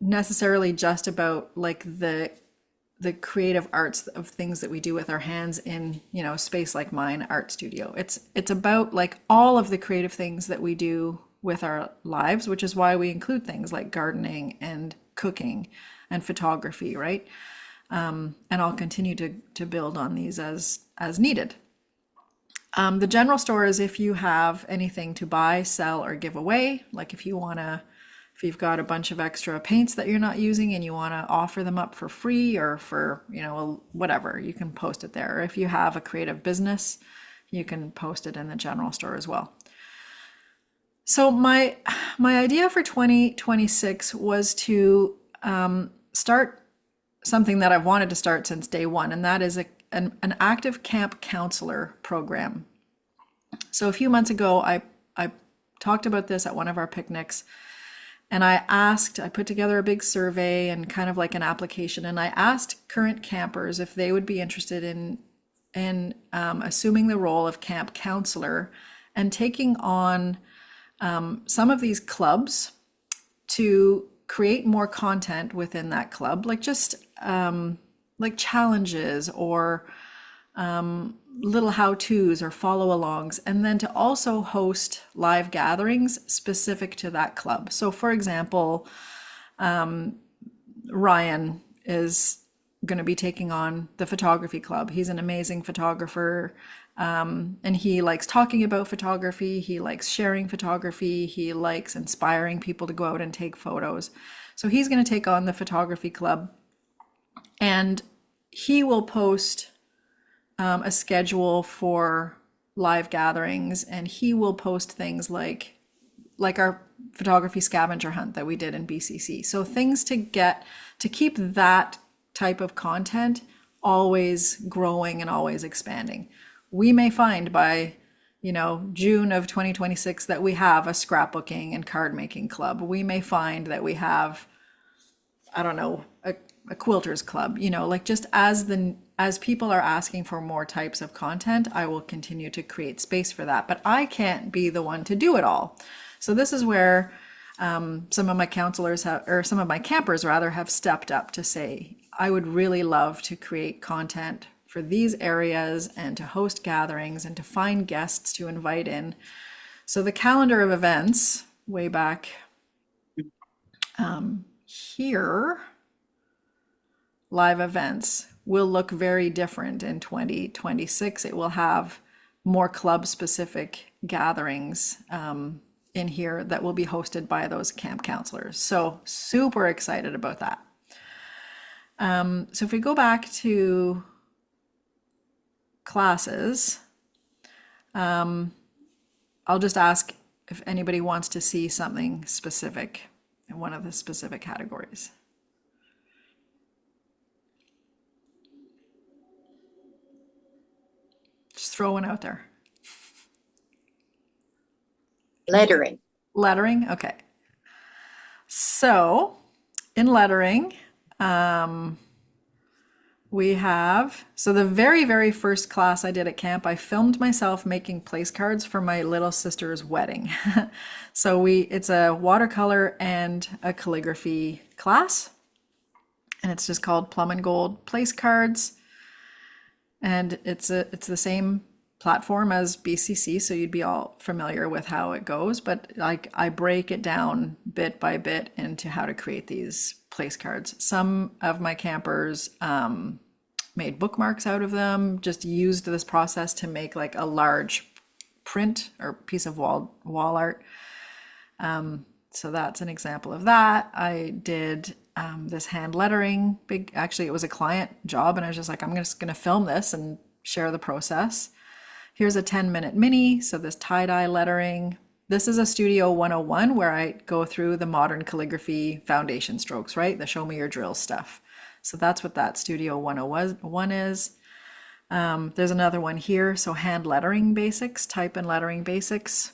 necessarily just about like the creative arts of things that we do with our hands in, space like mine, art studio. It's about like all of the creative things that we do with our lives, which is why we include things like gardening and cooking and photography, right? And I'll continue to build on these as needed. The general store is if you have anything to buy, sell, or give away. Like if you've got a bunch of extra paints that you're not using and you want to offer them up for free or for, whatever, you can post it there. Or if you have a creative business, you can post it in the general store as well. So my idea for 2026 was to start something that I've wanted to start since day one, and that is an active camp counselor program. So a few months ago, I talked about this at one of our picnics. And I put together a big survey and kind of like an application, and I asked current campers if they would be interested in assuming the role of camp counselor and taking on some of these clubs to create more content within that club, like just like challenges or little how-tos or follow-alongs, and then to also host live gatherings specific to that club. So for example, Ryan is going to be taking on the photography club. He's an amazing photographer, and he likes talking about photography. He likes sharing photography. He likes inspiring people to go out and take photos. So he's going to take on the photography club, and he will post a schedule for live gatherings, and he will post things like like our photography scavenger hunt that we did in BCC. So things to keep that type of content always growing and always expanding. We may find by, June of 2026 that we have a scrapbooking and card making club. We may find that we have, I don't know, a quilters club, like just as people are asking for more types of content, I will continue to create space for that. But I can't be the one to do it all. So this is where some of my counselors have, or some of my campers rather, have stepped up to say, I would really love to create content for these areas and to host gatherings and to find guests to invite in. So the calendar of events way back here, live events will look very different in 2026. It will have more club specific gatherings in here that will be hosted by those camp counselors. So super excited about that. So if we go back to classes, I'll just ask if anybody wants to see something specific in one of the specific categories. Just throw one out there. Lettering. Lettering, okay. So in lettering, we have, so the very first class I did at camp, I filmed myself making place cards for my little sister's wedding. So it's a watercolor and a calligraphy class, and it's just called Plum and Gold Place Cards. And it's the same platform as BCC, so you'd be all familiar with how it goes, but like I break it down bit by bit into how to create these place cards. Some of my campers made bookmarks out of them, just used this process to make like a large print or piece of wall art. So that's an example of that. I did this hand lettering, actually it was a client job, and I was just like, I'm just gonna film this and share the process. Here's a 10-minute mini, so this tie-dye lettering. This is a Studio 101 where I go through the modern calligraphy foundation strokes, right? The show me your drill stuff. So that's what that Studio 101 is. There's another one here, so hand lettering basics, type and lettering basics.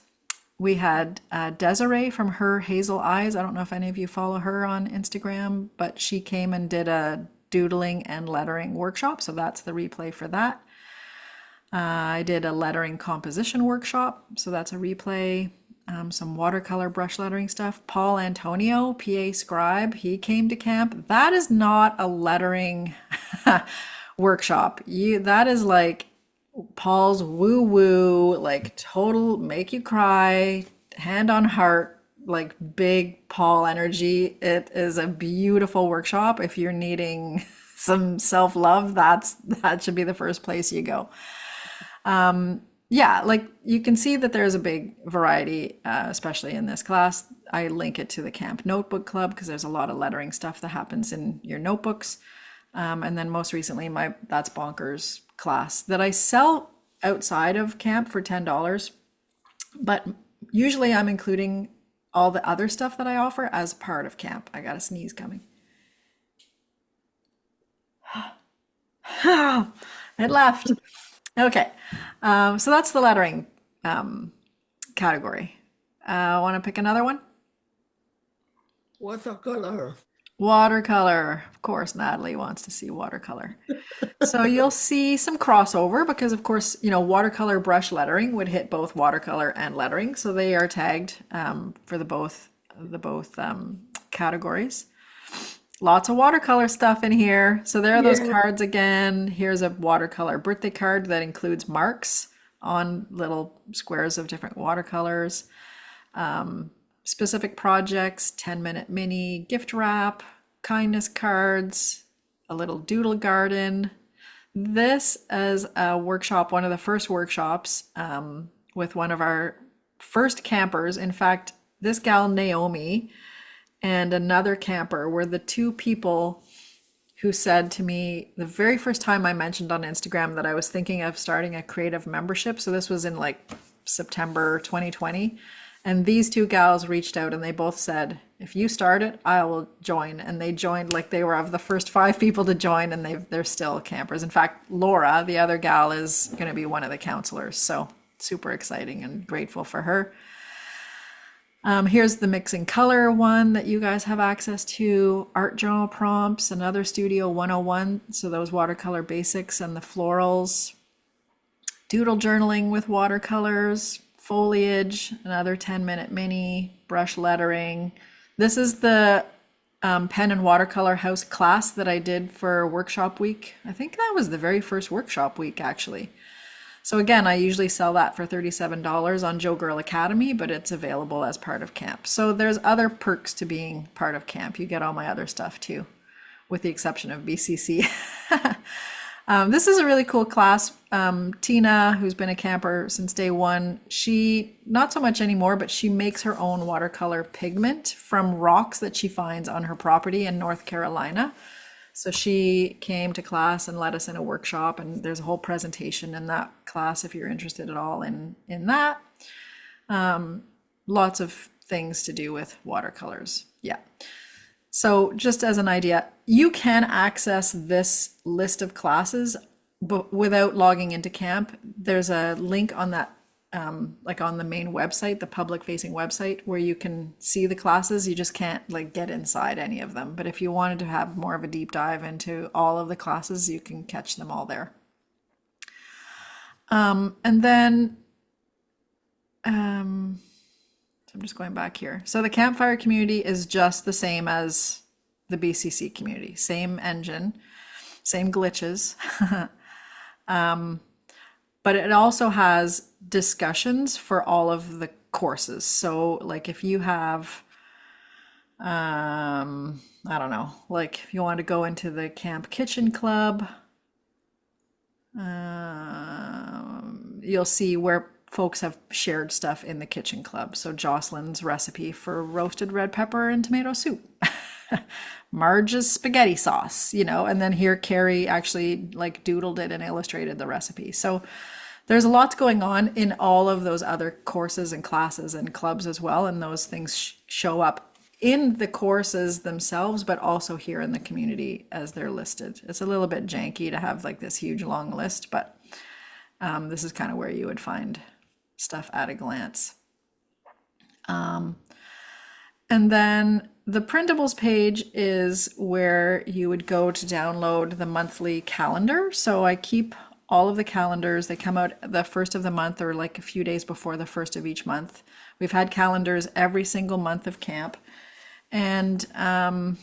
We had Desiree from Her Hazel Eyes. I don't know if any of you follow her on Instagram, but she came and did a doodling and lettering workshop, so that's the replay for that. I did a lettering composition workshop, so that's a replay. Some watercolor brush lettering stuff. Paul Antonio, PA Scribe, he came to camp. That is not a lettering workshop. That is like Paul's woo-woo, like total make you cry, hand on heart, like big Paul energy. It is a beautiful workshop. If you're needing some self-love, that should be the first place you go. Yeah, like you can see that there's a big variety, especially in this class. I link it to the Camp Notebook Club because there's a lot of lettering stuff that happens in your notebooks. And then most recently, my That's Bonkers class that I sell outside of camp for $10. But usually I'm including all the other stuff that I offer as part of camp. I got a sneeze coming. It left. Okay, so that's the lettering category. Want to pick another one? Watercolor. Watercolor. Of course, Natalie wants to see watercolor. So you'll see some crossover because, of course, watercolor brush lettering would hit both watercolor and lettering. So they are tagged for the both categories. Lots of watercolor stuff in here. So there are those cards again. Here's a watercolor birthday card that includes marks on little squares of different watercolors. Specific projects, 10-minute mini, gift wrap, kindness cards, a little doodle garden. This is a workshop, one of the first workshops with one of our first campers. In fact, this gal, Naomi, and another camper were the two people who said to me the very first time I mentioned on Instagram that I was thinking of starting a creative membership. So this was in like September 2020. And these two gals reached out and they both said, if you start it, I will join. And they joined, like they were of the first 5 people to join, and they're still campers. In fact, Laura, the other gal, is going to be one of the counselors. So super exciting and grateful for her. Here's the mixing color one that you guys have access to, art journal prompts, another Studio 101. So those watercolor basics and the florals, doodle journaling with watercolors, foliage, another 10-minute mini, brush lettering. This is the pen and watercolor house class that I did for workshop week. I think that was the very first workshop week, actually. So again, I usually sell that for $37 on JoeGirl Academy, but it's available as part of camp. So there's other perks to being part of camp. You get all my other stuff too, with the exception of BCC. This is a really cool class. Tina, who's been a camper since day one, she, not so much anymore, but she makes her own watercolor pigment from rocks that she finds on her property in North Carolina. So she came to class and led us in a workshop, and there's a whole presentation in that class if you're interested at all in that. Lots of things to do with watercolors. Yeah. So just as an idea, you can access this list of classes but without logging into camp. There's a link on that, like on the main website, the public facing website, where you can see the classes. You just can't like get inside any of them. But if you wanted to have more of a deep dive into all of the classes, you can catch them all there. And then, so I'm just going back here. So the campfire community is just the same as the BCC community, same engine, same glitches. But it also has discussions for all of the courses. So like if you have, I don't know, like if you want to go into the camp kitchen club, you'll see where folks have shared stuff in the kitchen club. So Jocelyn's recipe for roasted red pepper and tomato soup. Marge's spaghetti sauce, you know, and then here Carrie actually like doodled it and illustrated the recipe. So there's a lot going on in all of those other courses and classes and clubs as well. And those things show up in the courses themselves, but also here in the community as they're listed. It's a little bit janky to have like this huge long list, but this is kind of where you would find stuff at a glance. And then the printables page is where you would go to download the monthly calendar. So I keep all of the calendars. They come out the first of the month or like a few days before the first of each month. We've had calendars every single month of camp. And I'll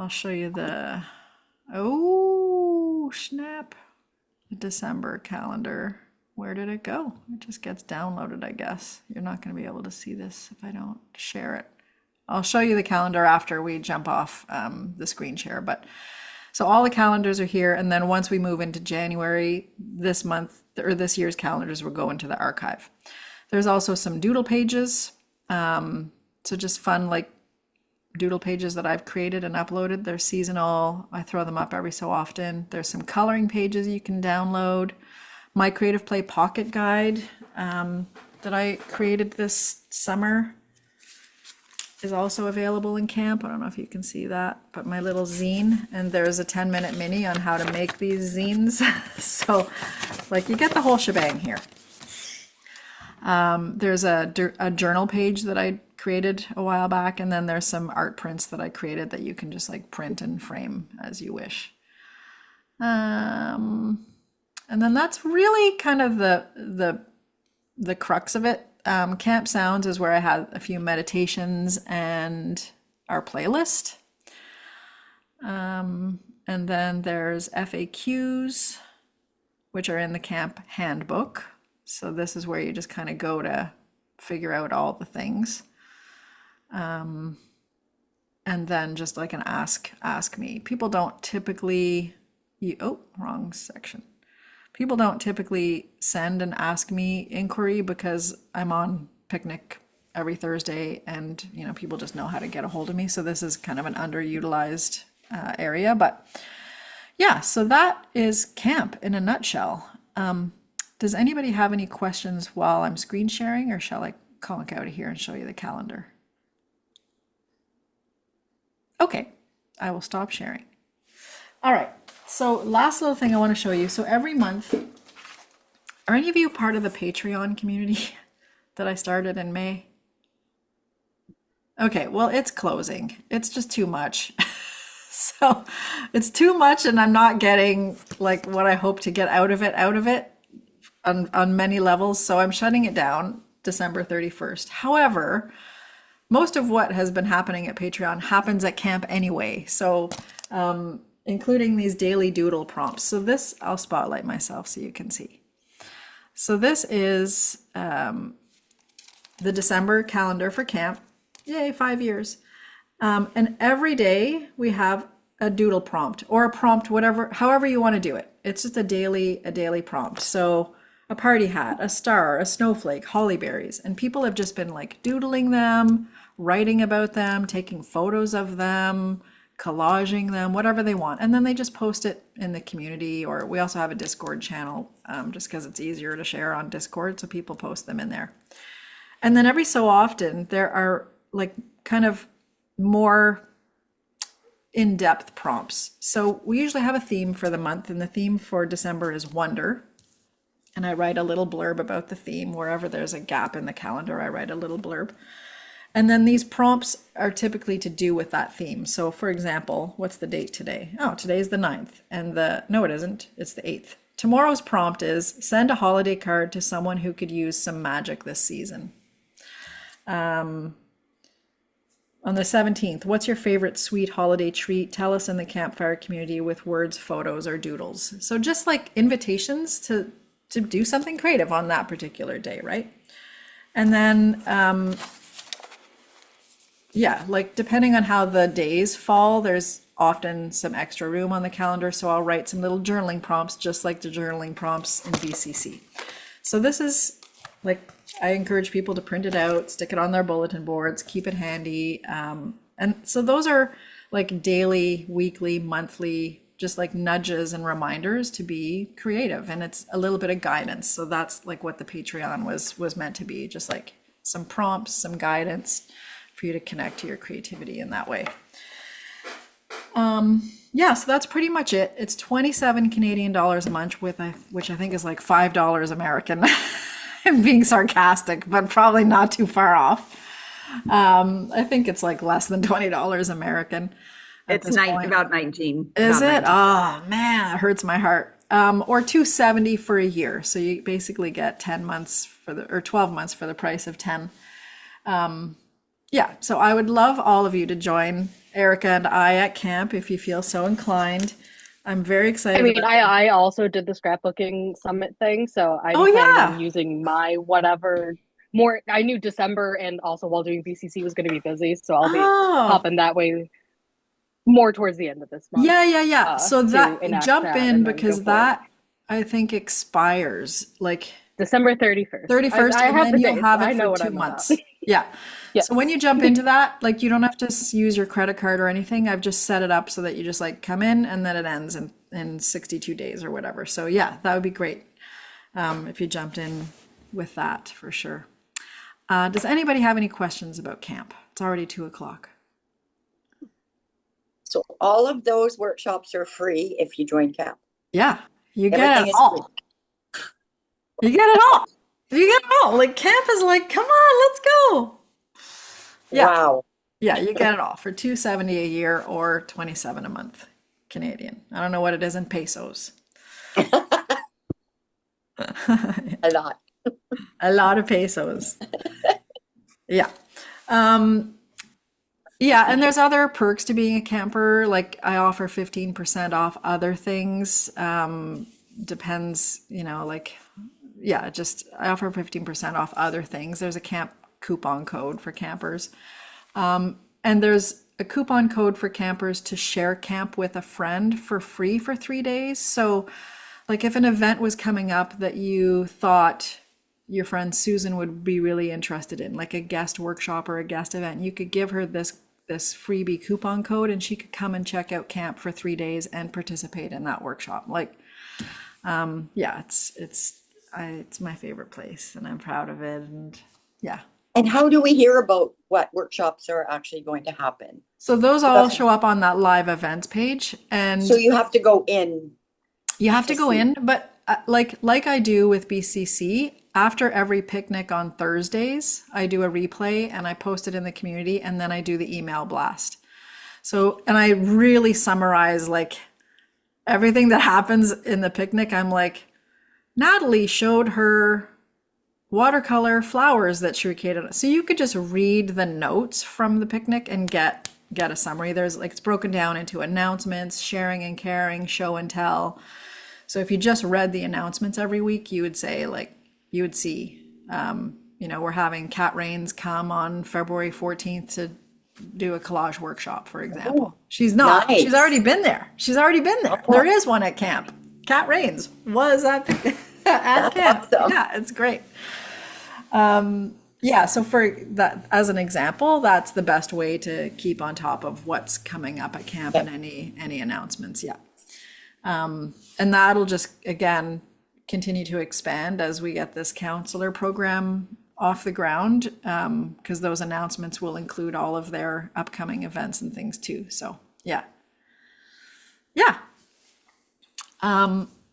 show you the, oh snap, the December calendar. Where did it go? It just gets downloaded, I guess. You're not going to be able to see this if I don't share it. I'll show you the calendar after we jump off the screen share. But so all the calendars are here. And then once we move into January, this month or this year's calendars will go into the archive. There's also some doodle pages. So just fun like doodle pages that I've created and uploaded. They're seasonal. I throw them up every so often. There's some coloring pages you can download. My Creative Play Pocket Guide that I created this summer is also available in camp. I don't know if you can see that, but my little zine, and there's a 10-minute mini on how to make these zines. So like you get the whole shebang here. There's a journal page that I created a while back, and then there's some art prints that I created that you can just like print and frame as you wish. And then that's really kind of the crux of it. Camp Sounds is where I had a few meditations and our playlist. And then there's FAQs, which are in the camp handbook. So this is where you just kind of go to figure out all the things. And then just like an ask me. People don't typically, wrong section. People don't typically send an ask me inquiry because I'm on picnic every Thursday and, you know, people just know how to get a hold of me. So this is kind of an underutilized area, but yeah, so that is camp in a nutshell. Does anybody have any questions while I'm screen sharing, or shall I conk out of here and show you the calendar? Okay, I will stop sharing. All right, so last little thing I want to show you. So every month, are any of you part of the Patreon community that I started in May? Okay, well, it's closing. It's just too much. So it's too much, and I'm not getting like what I hope to get out of it on many levels. So I'm shutting it down December 31st. However, most of what has been happening at Patreon happens at camp anyway. So including these daily doodle prompts. So this, I'll spotlight myself so you can see. So this is the December calendar for camp. Yay, 5 years. And every day we have a doodle prompt or a prompt, whatever, however you want to do it. It's just a daily prompt. So a party hat, a star, a snowflake, holly berries. And people have just been like doodling them, writing about them, taking photos of them, collaging them, whatever they want. And then they just post it in the community, or we also have a Discord channel just because it's easier to share on Discord. So people post them in there. And then every so often there are like kind of more in-depth prompts. So we usually have a theme for the month, and the theme for December is wonder. And I write a little blurb about the theme. Wherever there's a gap in the calendar, I write a little blurb. And then these prompts are typically to do with that theme. So for example, what's the date today? Oh, today's the 9th. And no, it isn't. It's the 8th. Tomorrow's prompt is send a holiday card to someone who could use some magic this season. On the 17th, what's your favorite sweet holiday treat? Tell us in the campfire community with words, photos, or doodles. So just like invitations to do something creative on that particular day, right? And then, yeah, like depending on how the days fall, there's often some extra room on the calendar. So I'll write some little journaling prompts, just like the journaling prompts in BCC. So this is like, I encourage people to print it out, stick it on their bulletin boards, keep it handy. And so those are like daily, weekly, monthly, just like nudges and reminders to be creative. And it's a little bit of guidance. So that's like what the Patreon was meant to be, just like some prompts, some guidance for you to connect to your creativity in that way. Yeah, so that's pretty much it. It's 27 Canadian dollars a month, which I think is like $5 American. I'm being sarcastic, but probably not too far off. I think it's like less than $20 American. It's about 19. Is about it? 19. Oh man, it hurts my heart. Or $270 for a year. So you basically get 10 months or 12 months for the price of 10. Yeah, so I would love all of you to join Erica and I at camp if you feel so inclined. I'm very excited. I mean, about I also did the scrapbooking summit thing, so I'm planning on using my whatever more. I knew December and also while doing BCC was going to be busy, so I'll be hopping that way more towards the end of this month. Yeah. So that jump in because that I think expires like December 31st. 31st, I and have then the you'll dates. have I it know for what 2 I'm months. about. Yeah. Yes. So when you jump into that, like you don't have to use your credit card or anything. I've just set it up so that you just like come in and then it ends in 62 days or whatever. So yeah, that would be great if you jumped in with that for sure. Does anybody have any questions about camp? It's already 2:00. So all of those workshops are free if you join camp. Yeah, you get Everything it is all. You get it all. You get it all. Like camp is like, come on, let's go. Yeah. Wow. Yeah, you get it all for $270 a year or $27 a month Canadian. I don't know what it is in pesos. A lot. A lot of pesos. Yeah. Yeah, and there's other perks to being a camper. Like I offer 15% off other things. Depends, like, yeah, I offer 15% off other things. There's a camp coupon code for campers. And there's a coupon code for campers to share camp with a friend for free for 3 days. So like if an event was coming up that you thought your friend Susan would be really interested in, like a guest workshop or a guest event, you could give her this freebie coupon code and she could come and check out camp for 3 days and participate in that workshop. Like, yeah, it's it's my favorite place and I'm proud of it. And yeah. And how do we hear about what workshops are actually going to happen? So those all show up on that live events page, and So you have to go in. you have to to go see. in, but like I do with BCC, after every picnic on Thursdays, I do a replay and I post it in the community, and then I do the email blast. So, and I really summarize like everything that happens in the picnic. I'm like, Natalie showed her watercolor flowers that she created. So you could just read the notes from the picnic and get a summary. There's like, it's broken down into announcements, sharing and caring, show and tell. So if you just read the announcements every week, you would say like, you would see, we're having Kat Rains come on February 14th to do a collage workshop, for example. She's not, nice. she's already been there. She's already been there. There is one at camp. Kat Rains was at camp. Awesome. Yeah, it's great. So for that, as an example, that's the best way to keep on top of what's coming up at camp and any announcements. Yeah. And that'll just, again, continue to expand as we get this counselor program off the ground, because those announcements will include all of their upcoming events and things too. So yeah.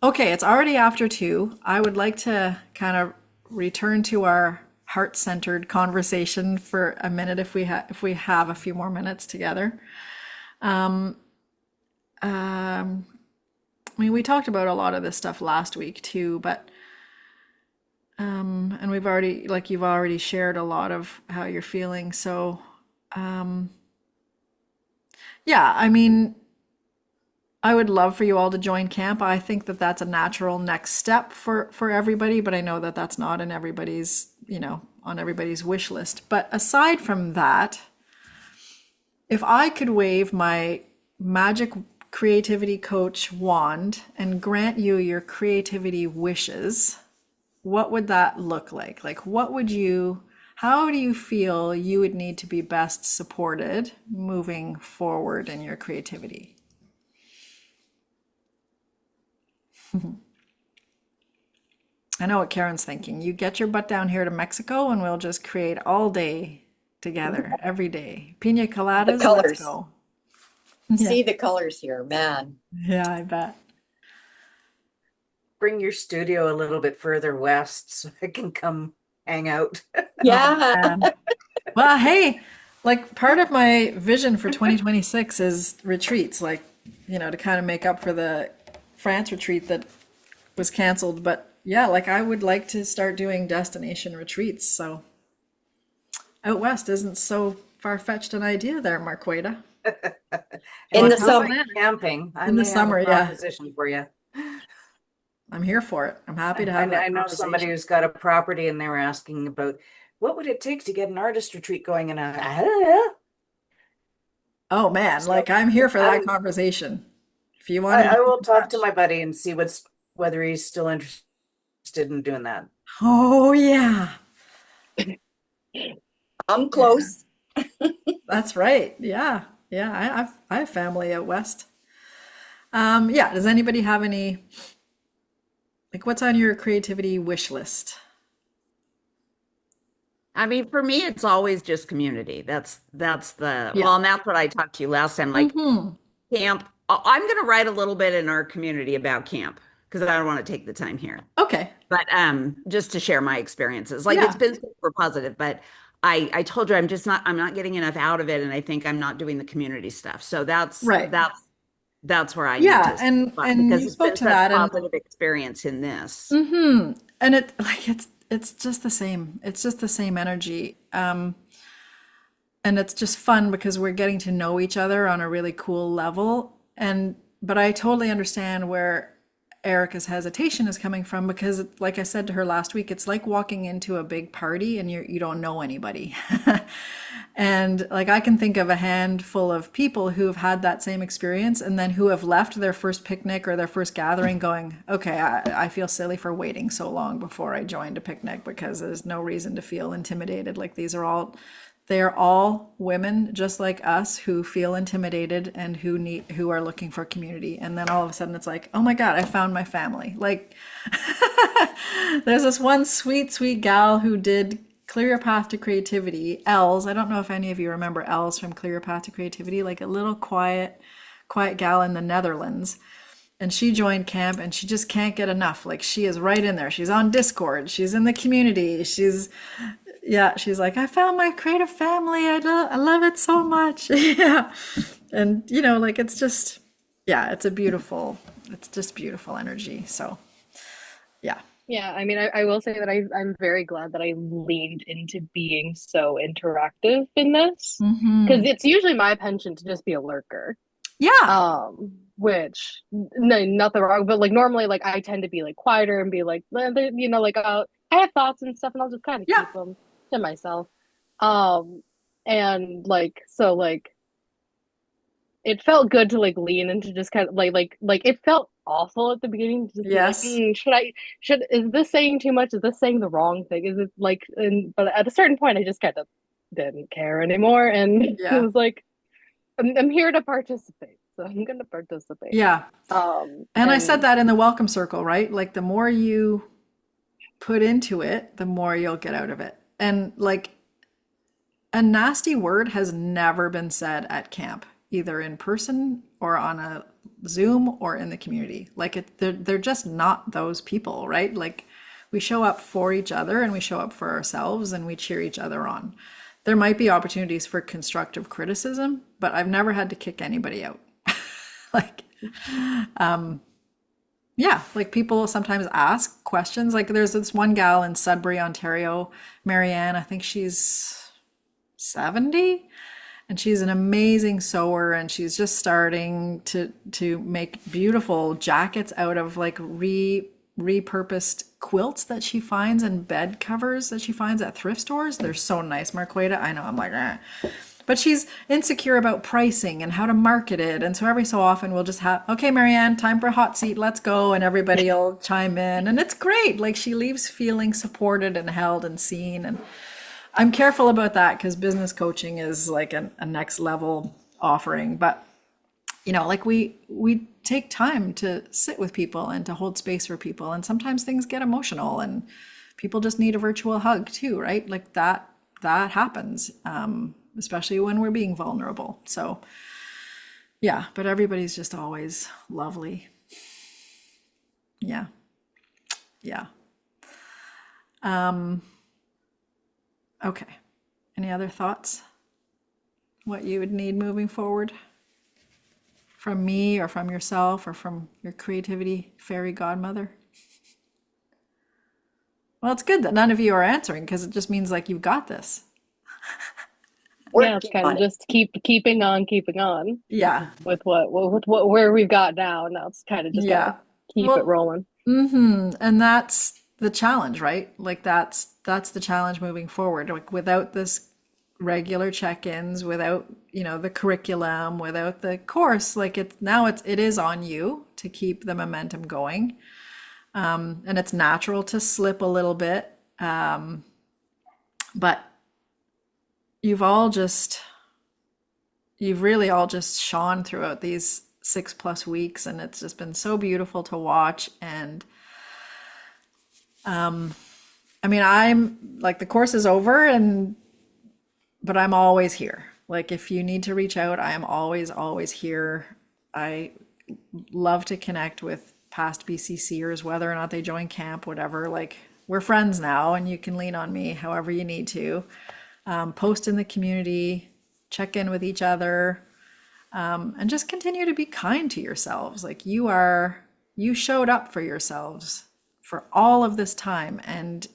Okay, it's already after 2. I would like to kind of return to our heart-centered conversation for a minute if we have a few more minutes together. I mean, we talked about a lot of this stuff last week too, but and we've already, like, you've already shared a lot of how you're feeling. So I mean, I would love for you all to join camp. I think that that's a natural next step for everybody, but I know that that's not in everybody's, on everybody's wish list. But aside from that, if I could wave my magic creativity coach wand and grant you your creativity wishes, what would that look like? Like, how do you feel you would need to be best supported moving forward in your creativity? I know what Karen's thinking. You get your butt down here to Mexico and we'll just create all day together, every day. Pina coladas, let's colors. go. See the colors here, man. Yeah, I bet. Bring your studio a little bit further west so I can come hang out. Yeah. Well, hey, like part of my vision for 2026 is retreats, like, to kind of make up for the France retreat that was canceled. But yeah, like I would like to start doing destination retreats. So out west isn't so far-fetched an idea there, Marqueta. In the Sounds summer. like camping. I In the may have a summer, yeah. proposition for you. I'm here for it. I'm happy to have that I know somebody conversation. who's got a property and they were asking about what would it take to get an artist retreat going, and I don't know. Oh man, like I'm here for that conversation. If you want to, I will talk to my buddy and see whether he's still interested in doing that. Oh yeah, I'm close. that's right. Yeah, I have family out west. Does anybody have any, like, what's on your creativity wish list? I mean, for me, it's always just community. That's and that's what I talked to you last time. Like camp, I'm going to write a little bit in our community about camp because I don't want to take the time here. Okay. But just to share my experiences, like it's been super positive, but I told you I'm not getting enough out of it, and I think I'm not doing the community stuff. So that's right. That's where I need to and because you it's spoke been to such that positive experience in this. And it's just the same. It's just the same energy. And it's just fun because we're getting to know each other on a really cool level. But I totally understand where Erica's hesitation is coming from, because like I said to her last week, it's like walking into a big party and you don't know anybody. And like I can think of a handful of people who have had that same experience and then who have left their first picnic or their first gathering going, okay, I feel silly for waiting so long before I joined a picnic, because there's no reason to feel intimidated. Like these are all They're all women just like us who feel intimidated and who are looking for community. And then all of a sudden it's like, oh my God, I found my family. Like there's this one sweet, sweet gal who did Clear Your Path to Creativity, Els. I don't know if any of you remember Els from Clear Your Path to Creativity, like a little quiet gal in the Netherlands. And she joined camp and she just can't get enough. Like she is right in there. She's on Discord. She's in the community. She's like, I found my creative family. I love it so much. Yeah. And like it's just, yeah, it's just beautiful energy. So yeah. Yeah, I mean, I will say that I'm very glad that I leaned into being so interactive in this, because it's usually my penchant to just be a lurker. Yeah. Which no, nothing wrong, but like normally, like I tend to be like quieter and be like, like I have thoughts and stuff, and I'll just kind of keep them to myself. And like so, like it felt good to like lean into just kind of like it felt awful at the beginning to just Yes. be like, is this saying too much? Is this saying the wrong thing? Is it like, but at a certain point, I just kind of didn't care anymore, and it was like, I'm here to participate, so I'm going to participate. Yeah. And I said that in the welcome circle, right? Like the more you put into it, the more you'll get out of it. And like a nasty word has never been said at camp, either in person or on a Zoom or in the community. Like they're just not those people, right? Like we show up for each other and we show up for ourselves and we cheer each other on. There might be opportunities for constructive criticism, but I've never had to kick anybody out. Like, yeah, like people sometimes ask questions. Like there's this one gal in Sudbury, Ontario, Marianne, I think she's 70, and she's an amazing sewer, and she's just starting to make beautiful jackets out of like repurposed quilts that she finds and bed covers that she finds at thrift stores. They're so nice, Marqueta. I know, I'm like, eh. But she's insecure about pricing and how to market it. And so every so often we'll just have, okay, Marianne, time for a hot seat, let's go. And everybody will chime in. And it's great. Like she leaves feeling supported and held and seen. And I'm careful about that because business coaching is like a next level offering. But like we take time to sit with people and to hold space for people. And sometimes things get emotional and people just need a virtual hug too, right? Like that happens, especially when we're being vulnerable. So yeah, but everybody's just always lovely. Yeah. Yeah. Okay. Any other thoughts? What you would need moving forward? From me or from yourself or from your creativity fairy godmother? Well, it's good that none of you are answering because it just means like you've got this. Yeah, it's kind of just keeping on. Yeah. With where we've got now. Now it's kind of just gotta keep it rolling. And that's the challenge, right? Like that's the challenge moving forward. Like without this regular check-ins, without the curriculum, without the course, like it is on you to keep the momentum going, and it's natural to slip a little bit, but you've really all just shone throughout these 6+ weeks, and it's just been so beautiful to watch. And I mean, I'm like, the course is over, but I'm always here. Like if you need to reach out, I am always here. I love to connect with past BCCers, whether or not they join camp, whatever. Like we're friends now, and you can lean on me however you need to. Post in the community, check in with each other, and just continue to be kind to yourselves. Like you showed up for yourselves for all of this time, and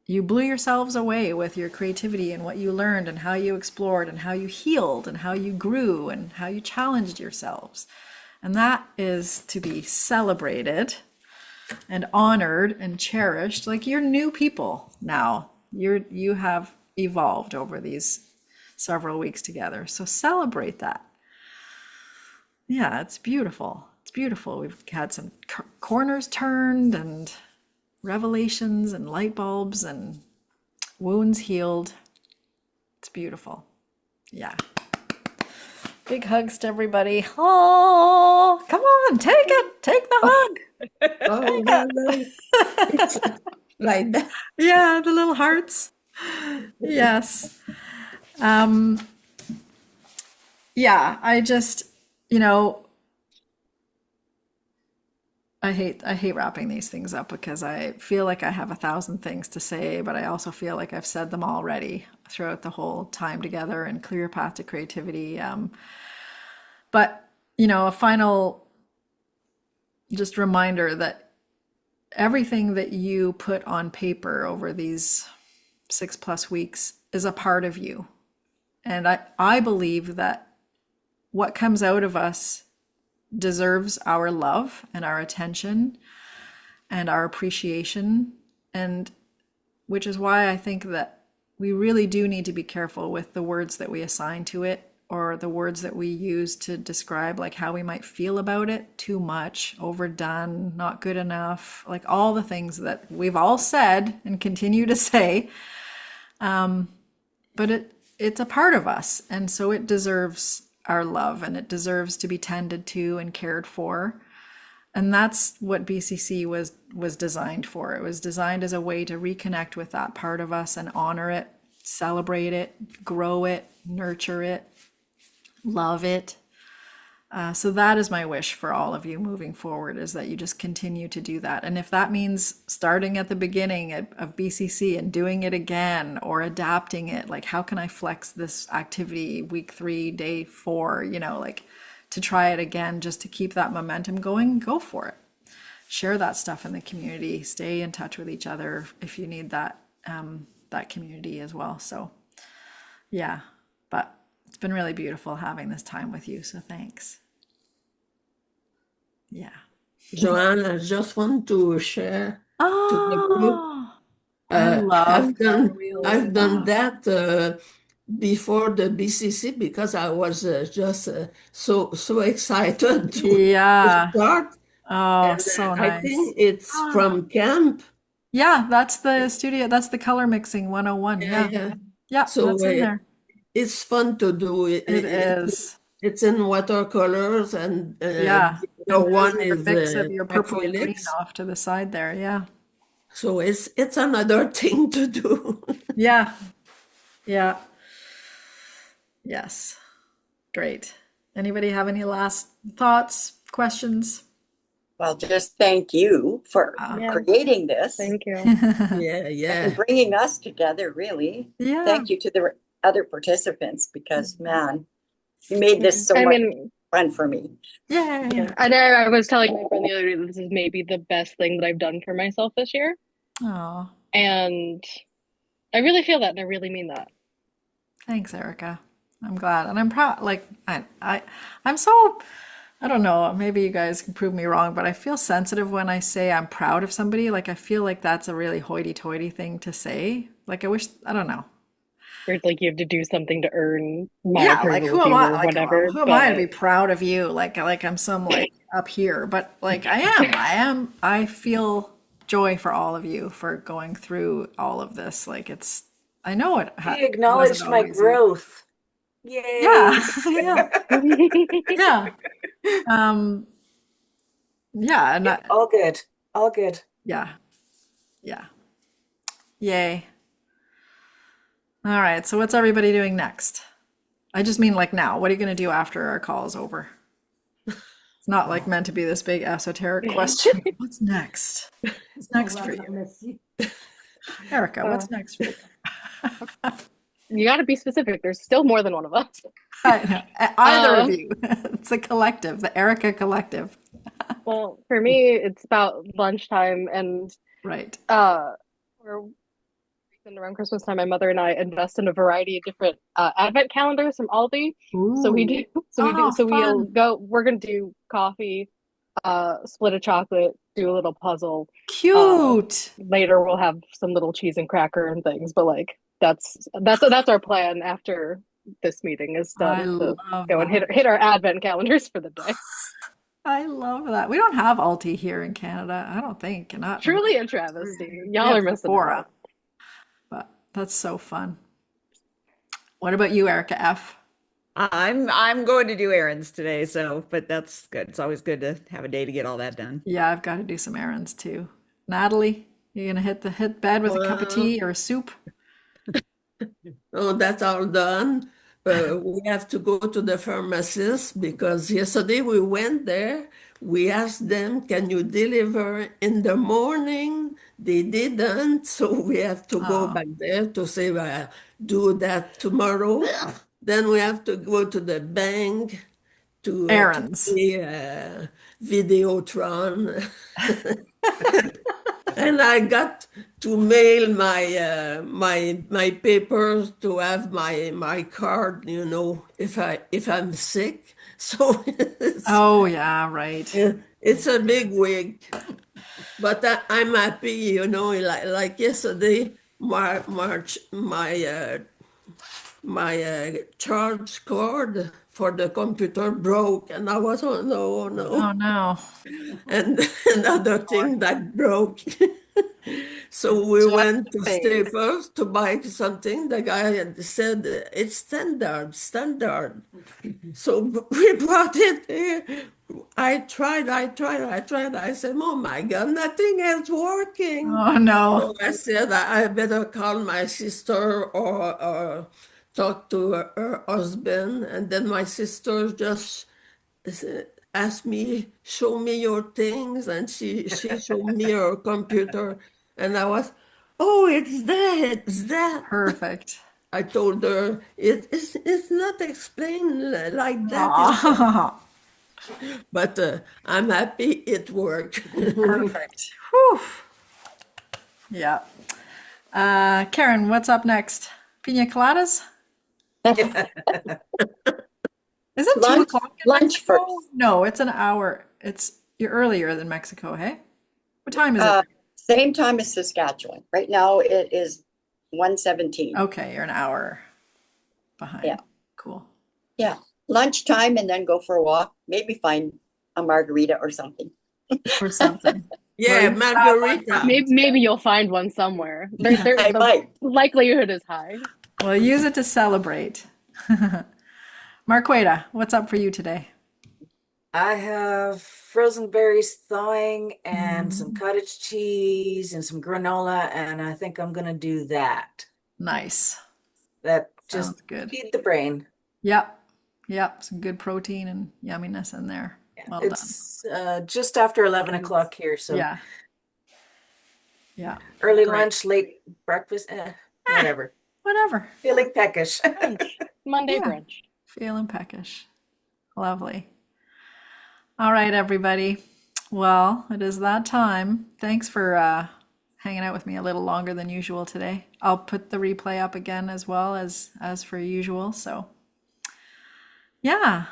you blew yourselves away with your creativity and what you learned and how you explored and how you healed and how you grew and how you challenged yourselves. And that is to be celebrated and honored and cherished. Like you're new people now. You have evolved over these several weeks together. So celebrate that. Yeah, it's beautiful. It's beautiful. We've had some corners turned and revelations and light bulbs and wounds healed. It's beautiful. Yeah. Big hugs to everybody. Oh, come on, take it. Take the hug. Oh, Take really? It's it. like that. Yeah, the little hearts. Yes. Um, yeah, I just, you know, I hate wrapping these things up because I feel like I have 1,000 things to say, but I also feel like I've said them already throughout the whole time together and Clear Path to Creativity. But you know, a final just reminder that everything that you put on paper over these 6+ weeks is a part of you. And I believe that what comes out of us deserves our love and our attention and our appreciation. And which is why I think that we really do need to be careful with the words that we assign to it or the words that we use to describe like how we might feel about it. Too much, overdone, not good enough, like all the things that we've all said and continue to say. But it's a part of us, and so it deserves our love and it deserves to be tended to and cared for. And that's what BCC was designed for. It was designed as a way to reconnect with that part of us and honor it, celebrate it, grow it, nurture it, love it. So that is my wish for all of you moving forward, is that you just continue to do that. And if that means starting at the beginning of BCC and doing it again or adapting it, like how can I flex this activity week 3, day 4, you know, like to try it again just to keep that momentum going, go for it. Share that stuff in the community. Stay in touch with each other if you need that that community as well. So yeah, but it's been really beautiful having this time with you. So thanks. Yeah. Joanne, I just want to share to the group. Oh, I love I've done that before the BCC because I was just so excited to yeah. start. Oh, And so I nice. think it's from camp. Yeah, that's the studio. That's the color mixing 101. Yeah, Yeah. yeah. Yeah, So that's in there. it's fun to do. It is. It's in watercolors, and Yeah. the And other there's one your is mix of your purple and green acrylics. off to the side there. Yeah. So it's another thing to do. Yeah. Yeah. Yes. Great. Anybody have any last thoughts, questions? Well, just thank you for Yeah, creating this thank you. Yeah, yeah. and bringing us together, really. Yeah. Thank you to the other participants because, man, you made this so I much mean, fun for me. Yeah. yeah. I was telling my friend the other day that this is maybe the best thing that I've done for myself this year. Oh, And I really feel that and I really mean that. thanks, Erica. I'm glad. And I'm proud. Like, I'm so, I don't know, maybe you guys can prove me wrong, but I feel sensitive when I say I'm proud of somebody. Like, I feel like that's a really hoity-toity thing to say. Like, I wish, I don't know. Or it's like you have to do something to earn my Yeah, like approval who of am you I? or Like whatever. who am I to be But proud of you? Like I'm some like up here, but like I am. I feel joy for all of you for going through all of this. Like it's, I know it He wasn't acknowledged my always. growth. Yay. Yeah, yeah, yeah. Um, yeah, and All good. All good. yeah, yeah. Yay. All right. So what's everybody doing next? I just mean like now. What are you going to do after our call is over? It's not like meant to be this big esoteric question. What's next? What's next for you? Erica, what's next for you? you got to be specific. There's still more than one of us. I know. Either of you. It's a collective, the Erica collective. Well, for me, it's about lunchtime and Right. we're around Christmas time, my mother and I invest in a variety of different advent calendars from Aldi. So we do, Ooh. so we do, Oh, so we'll fun. go. We're gonna do coffee, split a chocolate, do a little puzzle. Cute. Later, we'll have some little cheese and cracker and things. But like that's our plan after this meeting is I done to love go and that. hit our advent calendars for the day. I love that. We don't have Alti here in Canada, I don't think. Not Truly a travesty. we Y'all have are missing Sephora, out. but that's so fun. What about you, Erica F? I'm going to do errands today, so but that's good. It's always good to have a day to get all that done. Yeah, I've got to do some errands too. Natalie, you gonna hit bed with a cup of Well, tea or a soup? oh, that's all done. We have to go to the pharmacist because yesterday we went there. We asked them, can you deliver in the morning? They didn't, so we have to go Oh, back there to say, well, do that tomorrow. Then we have to go to the bank to errands. pay Videotron. And I got to mail my papers to have my card, if I'm sick. So Oh, yeah, right. it's a big week, but I'm happy, like yesterday, my charge cord for the computer broke, and I was, oh no, oh Oh no. no. And another thing that broke. So we Just went to in case. Staples to buy something. The guy had said it's standard. So we brought it here. I tried. I said, oh my God, nothing is working. Oh no. So I said, I better call my sister or talk to her husband. And then my sister just asked me, show me your things, and she showed me her computer, and I was, oh, it's that. Perfect. I told her it's not explained like that, Aw, but I'm happy it worked. perfect. Whew. Yeah. Karen, what's up next? Pina coladas? Is it 2 Lunch, o'clock in lunch Mexico? first. No, it's an hour. You're earlier than Mexico, hey? What time is it? Same time as Saskatchewan. Right now it is 1:17. Okay, you're an hour behind. Yeah. Cool. Yeah. Lunchtime and then go for a walk. Maybe find a margarita or something. Or something. Yeah, Well, margarita. Maybe you'll find one somewhere. I The might. likelihood is high. well, use it to celebrate. Marqueta, what's up for you today? I have frozen berries thawing and some Mm, cottage cheese and some granola, and I think I'm gonna do that. nice. That Sounds just good. feed the brain. Yep. Yep. Some good protein and yumminess in there. Yeah, Well done. it's just after 11 o'clock here, so Yeah. Yeah. early Great. lunch, late breakfast, whatever. Whatever. Feeling peckish. Brunch. Monday Yeah. brunch. Feeling peckish. Lovely. All right, everybody. Well, it is that time. Thanks for hanging out with me a little longer than usual today. I'll put the replay up again as well as for usual. So, yeah.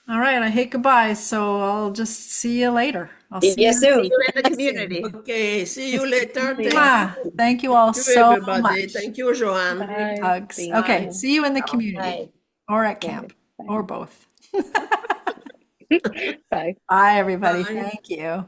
All right, I hate goodbyes, so I'll just see you later. I'll See see you you. soon. See you in the community. Okay, see you later. Thank you all Thank you, so everybody. much. Thank you, Joanne. Big Bye. hugs. Thank Okay, you. see you in the community Bye. or at Yeah. camp Bye. or both. Bye. Bye, everybody. Bye. Thank you.